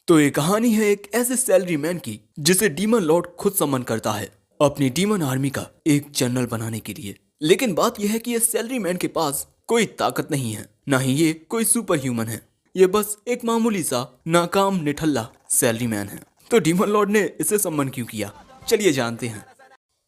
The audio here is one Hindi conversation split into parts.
तो ये कहानी है एक ऐसे सैलरी मैन की जिसे डीमन लॉर्ड खुद समन करता है अपनी डीमन आर्मी का एक जनरल बनाने के लिए। लेकिन बात यह है कि ये सैलरी मैन के पास कोई ताकत नहीं है, ना ही ये कोई सुपर ह्यूमन है। ये बस एक मामूली सा नाकाम निठल्ला सैलरी मैन है। तो डीमन लॉर्ड ने इसे समन क्यों किया, चलिए जानते हैं।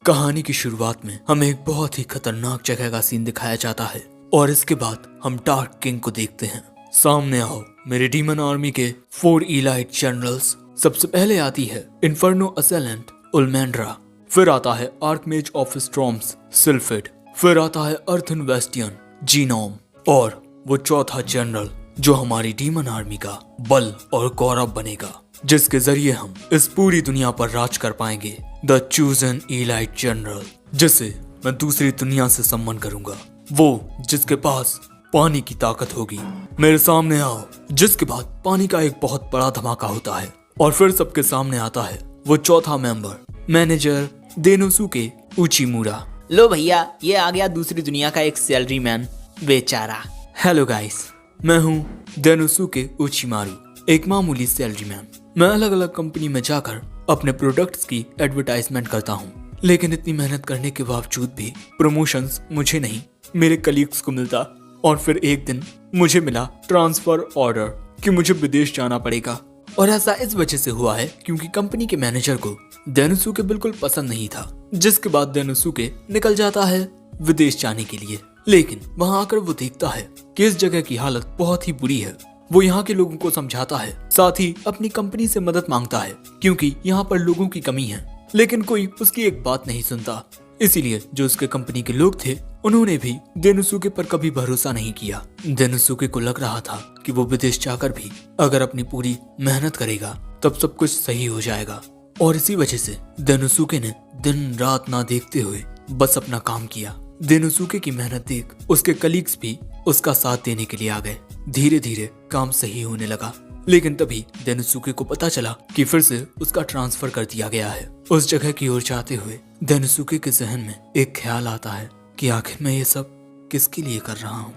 कहानी की शुरुआत में हमें एक बहुत ही खतरनाक जगह का सीन दिखाया जाता है और इसके बाद हम डार्क किंग को देखते हैं। सामने आओ मेरे डीमन आर्मी के 4 इलाइट जनरल्स। सबसे पहले आती है इन्फर्नो असेलेंट उलमेंड्रा, फिर आता है आर्कमेज ऑफ स्टॉर्म्स सिल्फिड, फिर आता है अर्थन वेस्टियन जीनोम, और वो चौथा जनरल जो हमारी डीमन आर्मी का बल और गौरव बनेगा, जिसके जरिए हम इस पूरी दुनिया पर राज कर पाएंगे। द चूजन इलाइट जनरल, जिसे मैं दूसरी दुनिया से सम्मान करूंगा, वो जिसके पास पानी की ताकत होगी। मेरे सामने आओ। जिसके बाद पानी का एक बहुत बड़ा धमाका होता है और फिर सबके सामने आता है वो चौथा मेंबर, मैनेजर देनोसुके उचिमुरा। लो भैया, ये आ गया दूसरी दुनिया का एक सैलरी मैन बेचारा। हेलो गाइस, मैं हूँ देनोसुके उचिमारू, एक मामूली सैलरी मैन। मैं अलग अलग कंपनी में जाकर अपने प्रोडक्ट्स की एडवर्टाइजमेंट करता हूँ, लेकिन इतनी मेहनत करने के बावजूद भी प्रमोशंस मुझे नहीं, मेरे कलीग्स को मिलता। और फिर एक दिन मुझे मिला ट्रांसफर ऑर्डर कि मुझे विदेश जाना पड़ेगा। और ऐसा इस वजह से हुआ है क्योंकि कंपनी के मैनेजर को देनोसुके बिल्कुल पसंद नहीं था, जिसके बाद देनोसुके निकल जाता है विदेश जाने के लिए। लेकिन वहां आकर वो देखता है कि इस जगह की हालत बहुत ही बुरी है। वो यहाँ के लोगों को समझाता है, साथ ही अपनी कंपनी से मदद मांगता है क्योंकि यहाँ पर लोगों की कमी है, लेकिन कोई उसकी एक बात नहीं सुनता। इसीलिए जो उसके कंपनी के लोग थे उन्होंने भी देनोसुके पर कभी भरोसा नहीं किया। देनोसुके को लग रहा था कि वो विदेश जाकर भी अगर अपनी पूरी मेहनत करेगा तब सब कुछ सही हो जाएगा। और इसी वजह से देनोसुके ने दिन रात ना देखते हुए बस अपना काम किया। देनोसुके की मेहनत देख उसके कलीग्स भी उसका साथ देने के लिए आ गए। धीरे धीरे काम सही होने लगा, लेकिन तभी देनोसुके को पता चला कि फिर से उसका ट्रांसफर कर दिया गया है। उस जगह की ओर जाते हुए देनोसुके के जहन में एक ख्याल आता है कि आखिर मैं ये सब किसके लिए कर रहा हूँ।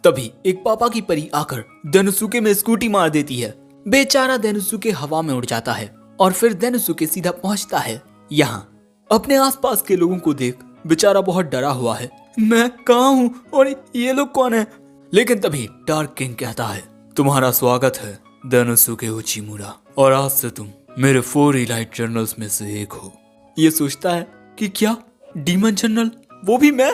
तभी एक पापा की परी आकर देनोसुके में स्कूटी मार देती है। बेचारा देनोसुके हवा में उड़ जाता है और फिर देनोसुके सीधा पहुंचता है यहाँ। अपने आसपास के लोगों को देख बेचारा बहुत डरा हुआ है, मैं कहाँ हूँ और ये लोग कौन है। लेकिन तभी डार्क किंग कहता है, तुम्हारा स्वागत है देनोसुके उचिमुरा, और आज से तुम मेरे 4 इलाइट जनरल्स में से एक हो। ये सोचता है कि क्या डीमन जनरल, वो भी मैं,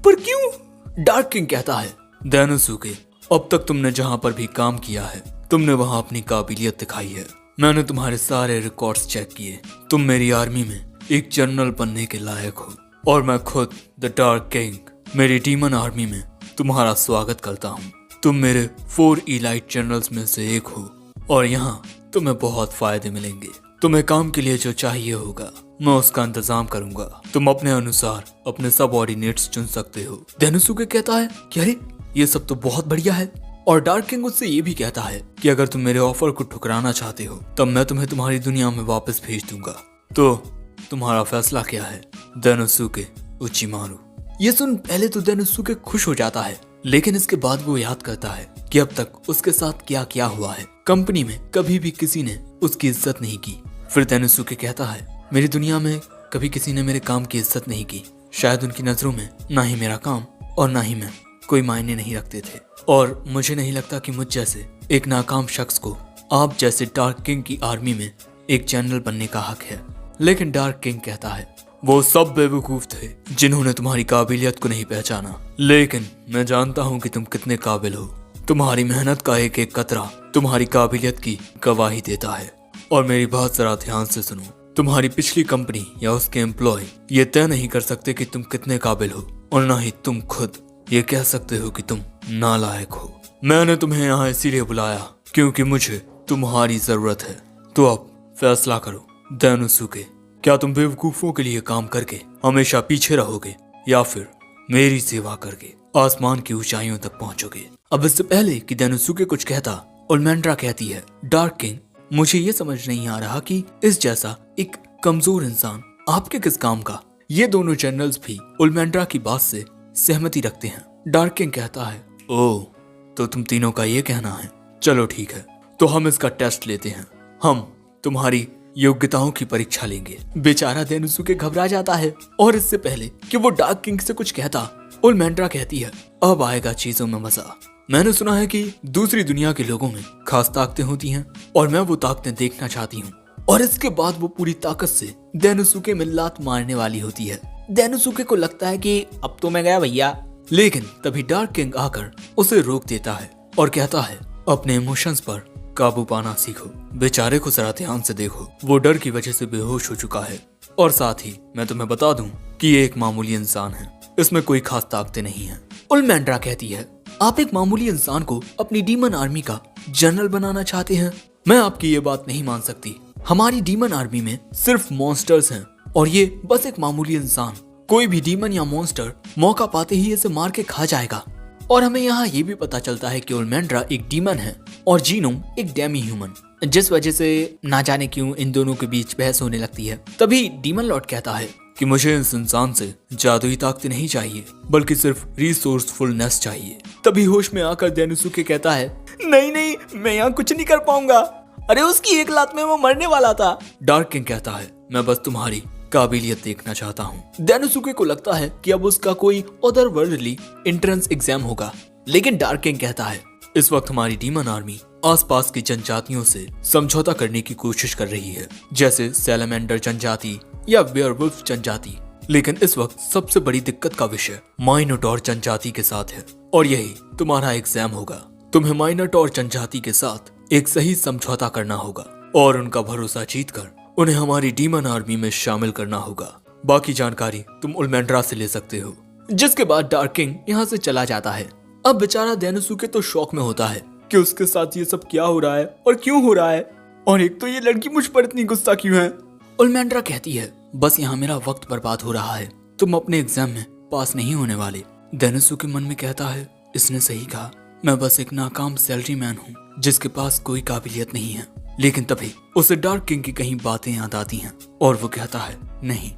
पर क्यों। डार्क किंग कहता है, देनोसुके अब तक तुमने जहां पर भी काम किया है तुमने वहां अपनी काबिलियत दिखाई है। मैंने तुम्हारे सारे रिकॉर्ड्स चेक किए, तुम मेरी आर्मी में एक जनरल बनने के लायक हो, और मैं खुद द डार्क किंग मेरी डीमन आर्मी में तुम्हारा स्वागत करता हूँ। तुम मेरे 4 इलाइट जनरल्स में से एक हो और यहाँ तुम्हें बहुत फायदे मिलेंगे। तुम्हें काम के लिए जो चाहिए होगा मैं उसका इंतजाम करूंगा। तुम अपने अनुसार अपने सबऑर्डिनेट्स चुन सकते हो। देनोसुके कहता है कि अरे ये सब तो बहुत बढ़िया है। और डार्क किंग उससे ये भी कहता है कि अगर तुम मेरे ऑफर को ठुकराना चाहते हो तब मैं तुम्हें तुम्हारी दुनिया में वापस भेज दूंगा। तो तुम्हारा फैसला क्या है देनोसुके उचिमारू। ये सुन पहले तो देनोसुके खुश हो जाता है, लेकिन इसके बाद वो याद करता है कि अब तक उसके साथ क्या क्या हुआ है। कंपनी में कभी भी किसी ने उसकी इज्जत नहीं की। फिर देनोसुके कहता है, मेरी दुनिया में कभी किसी ने मेरे काम की इज्जत नहीं की। शायद उनकी नजरों में ना ही मेरा काम और ना ही मैं कोई मायने नहीं रखते थे, और मुझे नहीं लगता कि मुझ जैसे एक नाकाम शख्स को आप जैसे डार्क किंग की आर्मी में एक जनरल बनने का हक है। लेकिन डार्क किंग कहता है, वो सब बेवकूफ थे जिन्होंने तुम्हारी काबिलियत को नहीं पहचाना, लेकिन मैं जानता हूँ कि तुम कितने काबिल हो। तुम्हारी मेहनत का एक एक कतरा तुम्हारी काबिलियत की गवाही देता है। और मेरी बात जरा ध्यान से सुनो, तुम्हारी पिछली कंपनी या उसके एम्प्लॉय ये तय नहीं कर सकते कि तुम कितने काबिल हो, और ना ही तुम खुद ये कह सकते हो कि तुम नालायक हो। मैंने तुम्हें यहाँ इसीलिए बुलाया क्योंकि मुझे तुम्हारी जरूरत है। तो अब फैसला करो देनोसुके, क्या तुम बेवकूफों के लिए काम करके हमेशा पीछे रहोगे या फिर मेरी सेवा करके आसमान की ऊंचाइयों तक पहुंचोगे। अब इससे पहले कि देनोसुके कुछ कहता, उलमेंड्रा कहती है, डार्क किंग मुझे ये समझ नहीं आ रहा कि इस जैसा एक कमजोर इंसान आपके किस काम का। ये दोनों जनरल्स भी उलमेंड्रा की बात से सहमति रखते हैं। डार्क किंग कहता है, ओह तो तुम तीनों का ये कहना है, चलो ठीक है, तो हम इसका टेस्ट लेते हैं। हम तुम्हारी योग्यताओं की परीक्षा लेंगे। बेचारा डेनोसुके घबरा जाता है और इससे पहले कि वो डार्क किंग से कुछ कहता, उलमेंड्रा कहती है, अब आएगा चीजों में मजा। मैंने सुना है कि दूसरी दुनिया के लोगों में खास ताकतें होती हैं और मैं वो ताकतें देखना चाहती हूँ। और इसके बाद वो पूरी ताकत से डेनोसुके में लात मारने वाली होती है। डेनोसुके को लगता है कि अब तो मैं गया भैया, लेकिन तभी डार्क किंग आकर उसे रोक देता है और कहता है, अपने इमोशंस पर काबू पाना सीखो। बेचारे को जरा ध्यान से देखो, वो डर की वजह से बेहोश हो चुका है। और साथ ही मैं तुम्हें बता दूं कि ये एक मामूली इंसान है, इसमें कोई खास ताकतें नहीं है। उलमेंड्रा कहती है, आप एक मामूली इंसान को अपनी डीमन आर्मी का जनरल बनाना चाहते हैं? मैं आपकी ये बात नहीं मान सकती। हमारी डीमन आर्मी में सिर्फ मॉन्स्टर्स हैं और ये बस एक मामूली इंसान। कोई भी डीमन या मॉन्स्टर मौका पाते ही इसे मार के खा जाएगा। और हमें यहाँ ये भी पता चलता है कि उलमेंड्रा एक डीमन है और जीनोम एक डेमी ह्यूमन, जिस वजह से ना जाने क्यों इन दोनों के बीच बहस होने लगती है। तभी डीमन लॉर्ड कहता है कि मुझे इस इंसान से जादुई ताकतें नहीं चाहिए, बल्कि सिर्फ रिसोर्सफुलनेस चाहिए। तभी होश में आकर डेनोसुके कहता है, नहीं नहीं, मैं यहाँ कुछ नहीं कर पाऊंगा। अरे उसकी एक लात में वो मरने वाला था। डार्क किंग कहता है, मैं बस तुम्हारी काबिलियत देखना चाहता हूँ। डेनोसुके को लगता है कि अब उसका कोई अदर वर्ल्डली एंट्रेंस एग्जाम होगा, लेकिन डार्क किंग कहता है, इस वक्त हमारी डीमन आर्मी आसपास की जनजातियों से समझौता करने की कोशिश कर रही है, जैसे सैलमेंडर जनजाति या वेयरवुल्फ जनजाति। लेकिन इस वक्त सबसे बड़ी दिक्कत का विषय माइनोटॉर जनजाति के साथ है और यही तुम्हारा एग्जाम होगा। तुम्हें माइनोटॉर जनजाति के साथ एक सही समझौता करना होगा और उनका भरोसा जीतकर उन्हें हमारी डीमन आर्मी में शामिल करना होगा। बाकी जानकारी तुम उलमेंड्रा से ले सकते हो। जिसके बाद डार्क किंग यहाँ से चला जाता है। अब बेचारा डेनोसुके तो शॉक में होता है कि उसके साथ ये सब क्या हो रहा है और क्यों हो रहा है, और एक तो ये लड़की मुझ पर इतनी गुस्सा क्यों है। उलमेंड्रा कहती है, बस यहाँ मेरा वक्त बर्बाद हो रहा है, तुम अपने एग्जाम में पास नहीं होने वाले। डेनोसुके मन में कहता है, इसने सही कहा, मैं बस एक नाकाम सैलरी मैन हूँ जिसके पास कोई काबिलियत नहीं है। लेकिन तभी उसे डार्क किंग की कहीं बातें याद आती हैं और वो कहता है, नहीं,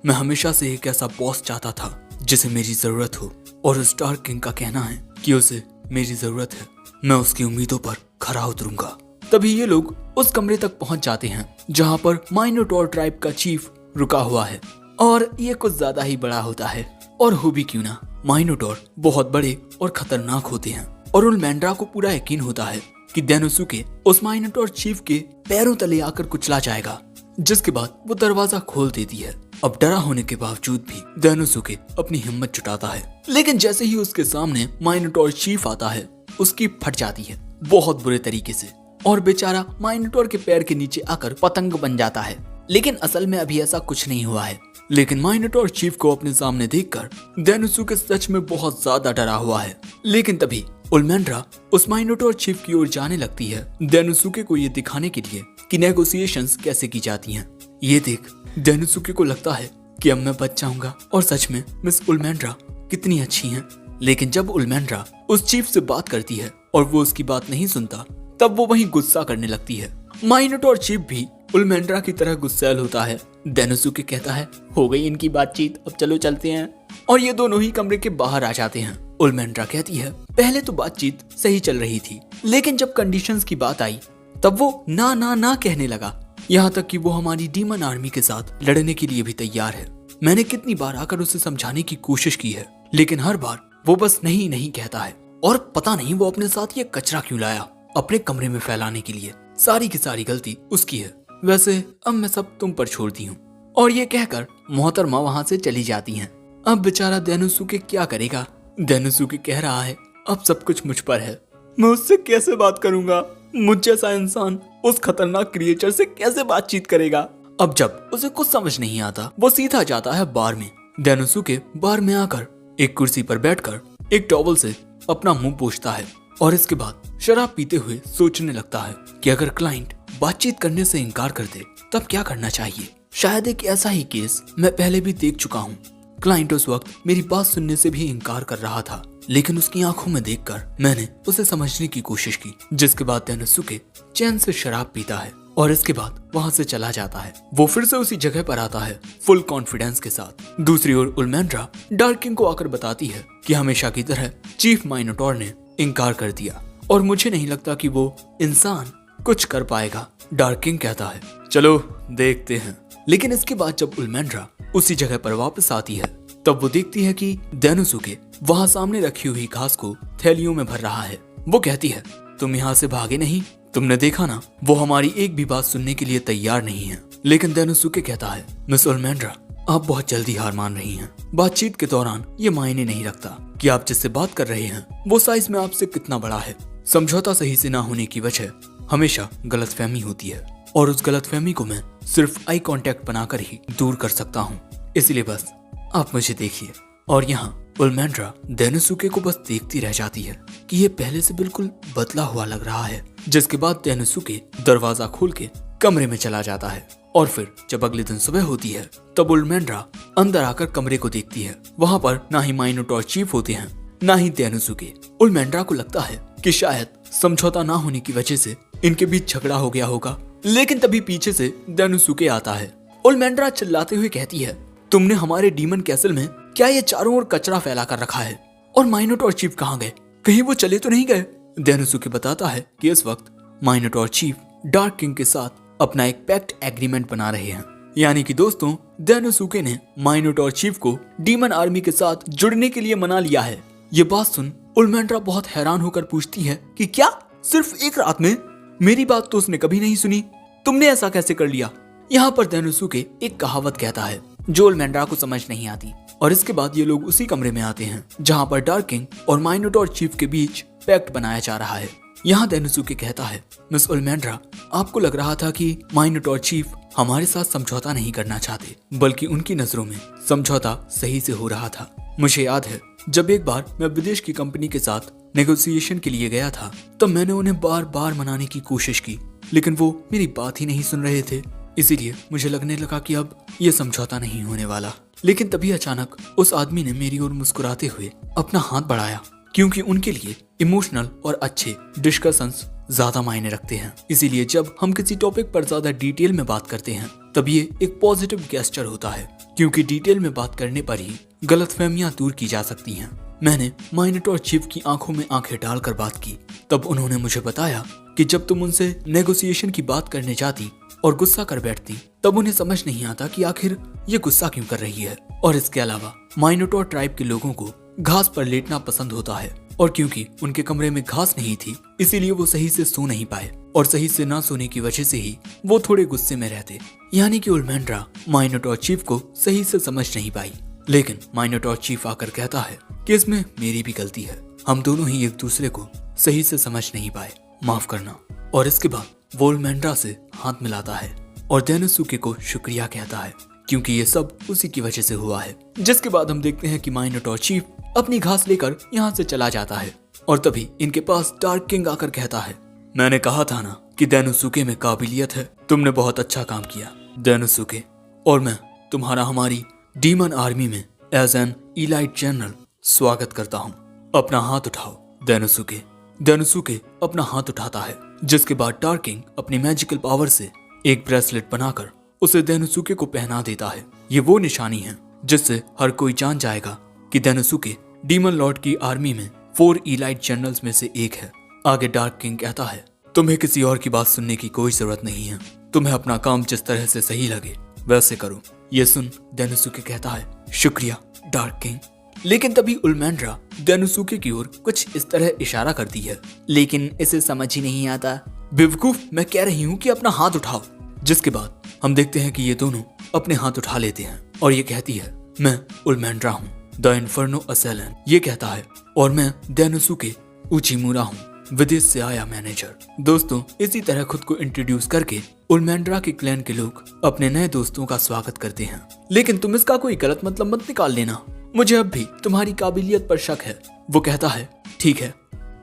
मैं हमेशा से एक ऐसा बॉस चाहता था जिसे मेरी जरूरत हो, और उस डार्क किंग का कहना है कि उसे मेरी जरूरत है, मैं उसकी उम्मीदों पर खरा उतरूंगा। तभी ये लोग उस कमरे तक पहुंच जाते हैं जहां पर माइनोटॉर ट्राइब का चीफ रुका हुआ है, और ये कुछ ज्यादा ही बड़ा होता है। और हो भी क्यों ना, माइनोटॉर बहुत बड़े और खतरनाक होते हैं और उलमेंड्रा को पूरा यकीन होता है कि डेनोसुके उस माइनोटॉर चीफ के पैरों तले आकर कुचला जाएगा। जिसके बाद वो दरवाजा खोल देती है। अब डरा होने के बावजूद भी डेनोसुके अपनी हिम्मत जुटाता है, लेकिन जैसे ही उसके सामने माइनोटॉर चीफ आता है, उसकी फट जाती है बहुत बुरे तरीके से, और बेचारा माइनोटॉर के पैर के नीचे आकर पतंग बन जाता है। लेकिन असल में अभी ऐसा कुछ नहीं हुआ है। लेकिन माइनोटॉर चीफ को अपने सामने देखकर डेनोसुके सच में बहुत ज्यादा डरा हुआ है। लेकिन तभी उलमेंड्रा उस माइनोटॉर चीफ की ओर जाने लगती है, डेनोसुके को ये दिखाने के लिए कि नेगोशिएशंस कैसे की जाती हैं। ये देख डेनोसुके को लगता है कि अब मैं बच जाऊंगा, और सच में मिस उलमेंड्रा कितनी अच्छी हैं। लेकिन जब उलमेंड्रा उस चीफ से बात करती है और वो उसकी बात नहीं सुनता, तब वो वहीं गुस्सा करने लगती है। माइनोटॉर चीफ भी उलमेंड्रा की तरह गुस्सैल होता है। डेनोसुके कहता है, हो गई इनकी बातचीत, अब चलो चलते हैं। और ये दोनों ही कमरे के बाहर आ जाते हैं। उलमेंड्रा कहती है, पहले तो बातचीत सही चल रही थी, लेकिन जब कंडीशंस की बात आई तब वो ना ना ना कहने लगा, यहाँ तक कि वो हमारी डीमन आर्मी के साथ लड़ने के लिए भी तैयार है। मैंने कितनी बार आकर उसे समझाने की कोशिश की है, लेकिन हर बार वो बस नहीं नहीं कहता है। और पता नहीं वो अपने साथ ये कचरा क्यों लाया अपने कमरे में फैलाने के लिए। सारी की सारी गलती उसकी है। वैसे अब मैं सब तुम पर छोड़ती हूँ। और ये कहकर मोहतरमा वहाँ से चली जाती हैं। अब बेचारा डेनोसुके क्या करेगा। डेनोसुके कह रहा है, अब सब कुछ मुझ पर है, मैं उससे कैसे बात करूंगा। मुझ जैसा इंसान उस खतरनाक क्रिएचर से कैसे बातचीत करेगा। अब जब उसे कुछ समझ नहीं आता, वो सीधा जाता है बार में। डेनोसुके बार में आकर एक कुर्सी पर बैठकर एक टॉवल से अपना मुंह पोंछता है और इसके बाद शराब पीते हुए सोचने लगता है कि अगर क्लाइंट बातचीत करने से इनकार कर दे तब क्या करना चाहिए। शायद एक ऐसा ही केस मैं पहले भी देख चुका हूँ। क्लाइंट उस वक्त मेरी बात सुनने से भी इनकार कर रहा था, लेकिन उसकी आंखों में देखकर मैंने उसे समझने की कोशिश की। जिसके बाद डेनोसुके चैन से शराब पीता है और इसके बाद वहाँ से चला जाता है। वो फिर से उसी जगह पर आता है फुल कॉन्फिडेंस के साथ। दूसरी ओर उलमेंड्रा डार्क किंग को आकर बताती है कि हमेशा की तरह चीफ माइनोटॉर ने इनकार कर दिया और मुझे नहीं लगता कि वो इंसान कुछ कर पाएगा। डार्क किंग कहता है चलो देखते हैं। लेकिन इसके बाद जब उल्मेंड्रा उसी जगह पर वापस आती है तब वो देखती है कि डेनोसुके वहाँ सामने रखी हुई घास को थैलियों में भर रहा है। वो कहती है तुम यहाँ से भागे नहीं, तुमने देखा ना वो हमारी एक भी बात सुनने के लिए तैयार नहीं है। लेकिन डेनोसुके कहता है मिस उल्मेंड्रा आप बहुत जल्दी हार मान रही हैं। बातचीत के दौरान ये मायने नहीं रखता कि आप जिससे बात कर रहे हैं वो साइज में आपसे कितना बड़ा है। समझौता सही से ना होने की वजह हमेशा गलतफहमी होती है और उस गलतफहमी को मैं सिर्फ आई कांटेक्ट बनाकर ही दूर कर सकता हूँ। इसलिए बस आप मुझे देखिए। और यहाँ उल्मेंड्रा डेनोसुके को बस देखती रह जाती है कि ये पहले से बिल्कुल बदला हुआ लग रहा है। जिसके बाद डेनोसुके दरवाजा खोल के कमरे में चला जाता है और फिर जब अगले दिन सुबह होती है तब उल्मेंड्रा अंदर आकर कमरे को देखती है। वहाँ पर ना ही माइनोटॉर चीफ होते हैं ना ही डेनोसुके। उल्मेंड्रा को लगता है कि शायद समझौता ना होने की वजह से इनके बीच झगड़ा हो गया होगा। लेकिन तभी पीछे से डेनोसुके आता है। उल्मेंड्रा चिल्लाते हुए कहती है तुमने हमारे डीमन कैसल में क्या ये चारों ओर कचरा फैला कर रखा है? और माइनोटॉर चीफ कहाँ गए? कहीं वो चले तो नहीं गए? डेनोसुके बताता है कि इस वक्त माइनोटॉर चीफ डार्क किंग के साथ अपना एक पैक्ट एग्रीमेंट बना रहे हैं। यानी कि दोस्तों डेनोसुके ने माइनोटॉर चीफ को डीमन आर्मी के साथ जुड़ने के लिए मना लिया है। ये बात सुन उल्मेंड्रा बहुत हैरान होकर पूछती है कि क्या सिर्फ एक रात में? मेरी बात तो उसने कभी नहीं सुनी, तुमने ऐसा कैसे कर लिया? यहाँ पर डेनोसुके एक कहावत कहता है जो उल्मेंड्रा को समझ नहीं आती। और इसके बाद ये लोग उसी कमरे में आते हैं जहाँ पर डार्क किंग और माइनोटॉर चीफ के बीच पैक्ट बनाया जा रहा है। यहाँ डेनोसुके कहता है मिस उल्मेंड्रा आपको लग रहा था कि माइनोटॉर चीफ हमारे साथ समझौता नहीं करना चाहते, बल्कि उनकी नजरों में समझौता सही से हो रहा था। मुझे याद है जब एक बार मैं विदेश की कंपनी के साथ नेगोशिएशन के लिए गया था तब मैंने उन्हें बार बार मनाने की कोशिश की, लेकिन वो मेरी बात ही नहीं सुन रहे थे। इसीलिए मुझे लगने लगा कि अब ये समझौता नहीं होने वाला। लेकिन तभी अचानक उस आदमी ने मेरी ओर मुस्कुराते हुए अपना हाथ बढ़ाया, क्योंकि उनके लिए इमोशनल और अच्छे डिस्कशंस ज्यादा मायने रखते हैं। इसीलिए जब हम किसी टॉपिक पर ज्यादा डिटेल में बात करते हैं तब ये एक पॉजिटिव गेस्चर होता है, क्योंकि डिटेल में बात करने पर ही गलतफहमियां दूर की जा सकती हैं। मैंने माइनोटॉर चीफ की आंखों में आंखें डालकर बात की। तब उन्होंने मुझे बताया कि जब तुम उनसे नेगोशिएशन की बात करने जाती और गुस्सा कर बैठती तब उन्हें समझ नहीं आता कि आखिर ये गुस्सा क्यों कर रही है। और इसके अलावा माइनोटॉर ट्राइब के लोगों को घास पर लेटना पसंद होता है, और क्योंकि उनके कमरे में घास नहीं थी इसीलिए वो सही से सो नहीं पाए, और सही से ना सोने की वजह से ही वो थोड़े गुस्से में रहते। यानी कि उल्मेंड्रा माइनोटॉर चीफ को सही से समझ नहीं पाई। लेकिन माइनोटॉर चीफ आकर कहता है कि इसमें मेरी भी गलती है, हम दोनों ही एक दूसरे को सही से समझ नहीं पाए, माफ करना। और इसके बाद वो उल्मेंड्रा से हाथ मिलाता है और डेनोसुके को शुक्रिया कहता है, क्योंकि ये सब उसी की वजह से हुआ है। जिसके बाद हम देखते हैं कि माइनोटॉर चीफ अपनी घास लेकर यहाँ से चला जाता है और तभी इनके पास डार्क किंग आकर कहता है मैंने कहा था ना कि डेनोसुके में काबिलियत है, तुमने बहुत अच्छा काम किया डेनोसुके, और मैं तुम्हारा हमारी डीमन आर्मी में एज एन इलाइट जनरल स्वागत करता हूँ। अपना हाथ उठाओ डेनोसुके। डेनोसुके अपना हाथ उठाता है, जिसके बाद डार्क किंग अपनी मैजिकल पावर से एक ब्रेसलेट बनाकर उसे डेनोसुके को पहना देता है। ये वो निशानी है जिससे हर कोई जान जाएगा कि डेनोसुके डीमन लॉर्ड की आर्मी में 4 इलाइट जनरल्स में से एक है। आगे डार्क किंग कहता है तुम्हें किसी और की बात सुनने की कोई जरूरत नहीं है, तुम्हें अपना काम जिस तरह से सही लगे वैसे करो। ये सुन डेनोसुके कहता है शुक्रिया डार्क किंग। लेकिन तभी उल्मेंड्रा डेनोसुके की ओर कुछ इस तरह इशारा करती है, लेकिन इसे समझ ही नहीं आता। बेवकूफ, मैं कह रही हूँ कि अपना हाथ उठाओ। जिसके बाद हम देखते हैं कि ये दोनों अपने हाथ उठा लेते हैं और ये कहती है मैं उल्मेंड्रा हूँ द इन्फर्नो असेलन। ये कहता है और मैं डेनोसुके उचिमुरा हूँ, विदेश से आया मैनेजर। दोस्तों इसी तरह खुद को इंट्रोड्यूस करके उल्मेंड्रा के क्लैन के लोग अपने नए दोस्तों का स्वागत करते हैं। लेकिन तुम इसका कोई गलत मतलब मत निकाल लेना, मुझे अब भी तुम्हारी काबिलियत पर शक है। वो कहता है ठीक है।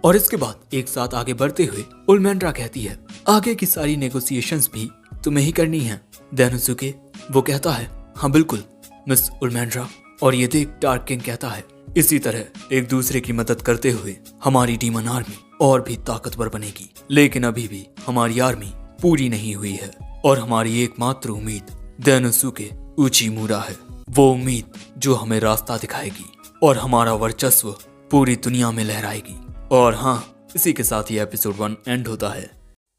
और इसके बाद एक साथ आगे बढ़ते हुए उल्मेंड्रा कहती है आगे की सारी नेगोशिएशंस भी तुम्हें ही करनी है डेनोसुके। वो कहता है हाँ बिल्कुल मिस उल्मेंड्रा। और ये देख डार्क किंग कहता है इसी तरह एक दूसरे की मदद करते हुए हमारी डीमन आर्मी और भी ताकतवर बनेगी। लेकिन अभी भी हमारी आर्मी पूरी नहीं हुई है और हमारी एकमात्र उम्मीद डेनोसुके उचिमुरा है, वो उम्मीद जो हमें रास्ता दिखाएगी और हमारा वर्चस्व पूरी दुनिया में लहराएगी। और हाँ, इसी के साथ ही एपिसोड 1 एंड होता है।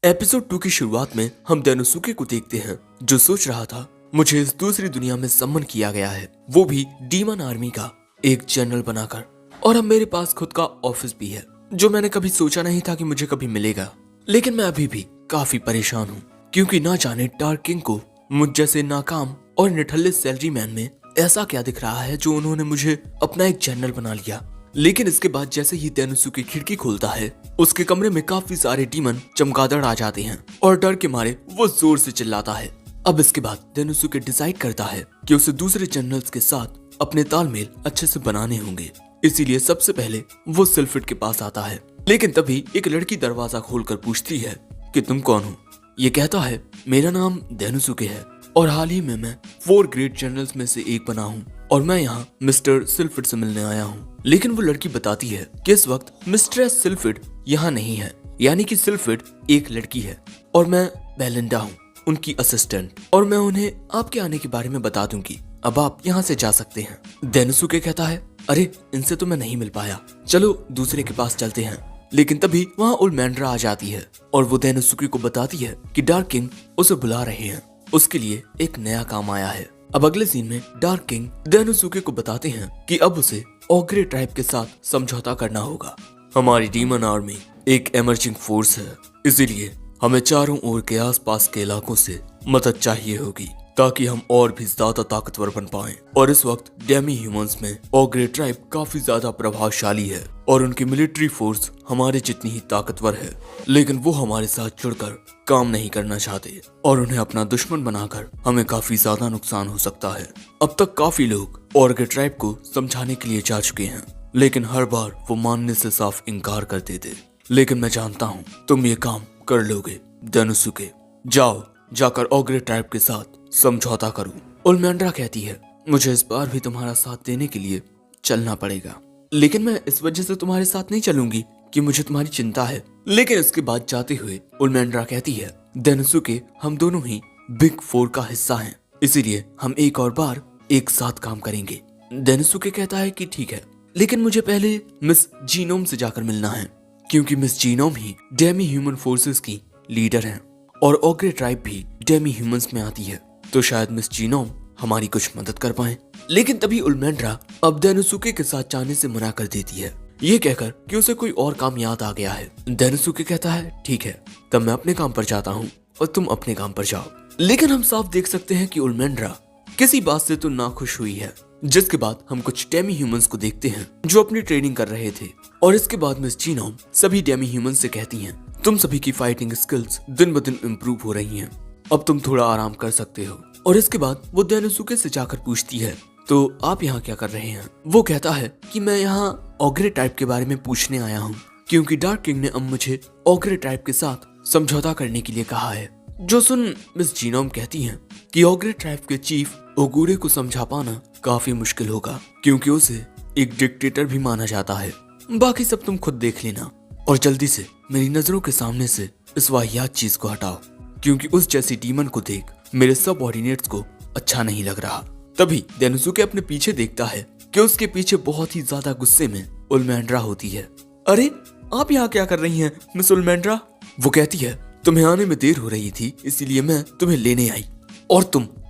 एपिसोड 2 की शुरुआत में हम डेनोसुके को देखते हैं जो सोच रहा था मुझे इस दूसरी दुनिया में सम्मन किया गया है, वो भी डीमन आर्मी का एक जनरल बनाकर, और अब मेरे पास खुद का ऑफिस भी है जो मैंने कभी सोचा नहीं था कि मुझे कभी मिलेगा। लेकिन मैं अभी भी काफी परेशान हूँ क्योंकि ना जाने डार्क किंग को मुझ जैसे नाकाम और निठल्ले सैलरी मैन में ऐसा क्या दिख रहा है जो उन्होंने मुझे अपना एक जनरल बना लिया। लेकिन इसके बाद जैसे ही डेनोसुके खिड़की खोलता है उसके कमरे में काफी सारे डीमन चमगादड़ आ जाते हैं और डर के मारे वो जोर से चिल्लाता है। अब इसके बाद डेनोसुके डिसाइड करता है कि उसे दूसरे जनरल्स के साथ अपने तालमेल अच्छे से बनाने होंगे, इसीलिए सबसे पहले वो सिल्फिड के पास आता है। लेकिन तभी एक लड़की दरवाजा खोलकर पूछती है कि तुम कौन हो। ये कहता है मेरा नाम डेनोसुके है और हाल ही में मैं 4 ग्रेट जनरल्स में से एक बना हूँ और मैं यहाँ मिस्टर सिल्फिड से मिलने आया हूँ। लेकिन वो लड़की बताती है कि इस वक्त मिस्ट्रेस सिल्फिड यहाँ नहीं है, यानी कि सिल्फिड एक लड़की है और मैं बेलिंडा हूँ उनकी असिस्टेंट, और मैं उन्हें आपके आने के बारे में बता दूंगी। अब आप यहाँ से जा सकते हैं। डेनोसुके कहता है अरे इनसे तो मैं नहीं मिल पाया, चलो दूसरे के पास चलते हैं। लेकिन तभी वहाँ ओल्मेंड्रा आ जाती है और वो डेनोसुके को बताती है कि डार्क किंग उसे बुला रहे हैं, उसके लिए एक नया काम आया है। अब अगले सीन में डार्क किंग डेनोसुके को बताते हैं कि अब उसे ओग्रे ट्राइब के साथ समझौता करना होगा। हमारी डीमन आर्मी एक इमर्जिंग फोर्स है, इसीलिए हमें चारों ओर के आसपास के इलाकों से मदद चाहिए होगी ताकि हम और भी ज्यादा ताकतवर बन पाएं। और इस वक्त डेमी ह्यूमंस में ओग्रे ट्राइब काफी ज्यादा प्रभावशाली है और उनकी मिलिट्री फोर्स हमारे जितनी ही ताकतवर है, लेकिन वो हमारे साथ जुड़कर काम नहीं करना चाहते और उन्हें अपना दुश्मन बनाकर हमें काफी ज्यादा नुकसान हो सकता है। अब तक काफी लोग ओग्रे ट्राइब को समझाने के लिए जा चुके हैं, लेकिन हर बार वो मानने से साफ इनकार कर देते। लेकिन मैं जानता हूँ तुम ये काम कर लोगे डेनोसुके, जाओ जाकर ओग्रे ट्राइब के साथ समझौता करो। ओल्मेंड्रा कहती है मुझे इस बार भी तुम्हारा साथ देने के लिए चलना पड़ेगा, लेकिन मैं इस वजह से तुम्हारे साथ नहीं चलूंगी कि मुझे तुम्हारी चिंता है। लेकिन इसके बाद जाते हुए ओल्मेंड्रा कहती है डेनोसुके हम दोनों ही बिग 4 का हिस्सा हैं, इसीलिए हम एक और बार एक साथ काम करेंगे। डेनोसुके कहता है कि ठीक है, लेकिन मुझे पहले मिस जीनोम से जाकर मिलना है क्योंकि मिस जीनोम ही डेमी ह्यूमन फोर्सेस की लीडर हैं और ओग्रे ट्राइब भी डेमी ह्यूमंस में आती है, तो शायद मिस जीनोम हमारी कुछ मदद कर पाए। लेकिन तभी ओल्मेंड्रा अब डेनोसुके के साथ जाने से मना कर देती है, ये कहकर कि उसे कोई और काम याद आ गया है। डेनोसुके कहता है ठीक है, तब मैं अपने काम पर जाता हूँ और तुम अपने काम पर जाओ। लेकिन हम साफ देख सकते हैं कि ओल्मेंड्रा किसी बात से तो नाखुश हुई है, जिसके बाद हम कुछ डेमी ह्यूमंस को देखते हैं जो अपनी ट्रेनिंग कर रहे थे। और इसके बाद मिस जीनोम सभी डेमी ह्यूमंस से कहती हैं तुम सभी की फाइटिंग स्किल्स दिन ब दिन इम्प्रूव हो रही हैं, अब तुम थोड़ा आराम कर सकते हो। और इसके बाद वो डेनोसुके से जाकर पूछती है तो आप यहाँ क्या कर रहे हैं। वो कहता है कि मैं यहाँ ओग्रे ट्राइब के बारे में पूछने आया हूँ क्योंकि डार्क किंग ने अब मुझे ओग्रे ट्राइब के साथ समझौता करने के लिए कहा है। जो सुन मिस जीनोम कहती हैं कि ओग्रे ट्राइब के चीफ ओगुरे को समझा पाना काफी मुश्किल होगा क्योंकि उसे एक डिक्टेटर भी माना जाता है। बाकी सब तुम खुद देख लेना और जल्दी से मेरी नजरों के सामने से इस वाहियात चीज को हटाओ क्योंकि उस जैसी डीमन को देख मेरे सबऑर्डिनेट्स को अच्छा नहीं लग रहा। तभी डेनोसुके अपने पीछे देखता है कि उसके पीछे बहुत ही ज्यादा गुस्से में ओल्मेंड्रा होती है। अरे आप यहाँ क्या कर रही हैं मिस ओल्मेंड्रा। वो कहती है तुम्हें आने में देर हो रही थी इसीलिए मैं तुम्हें लेने आई, और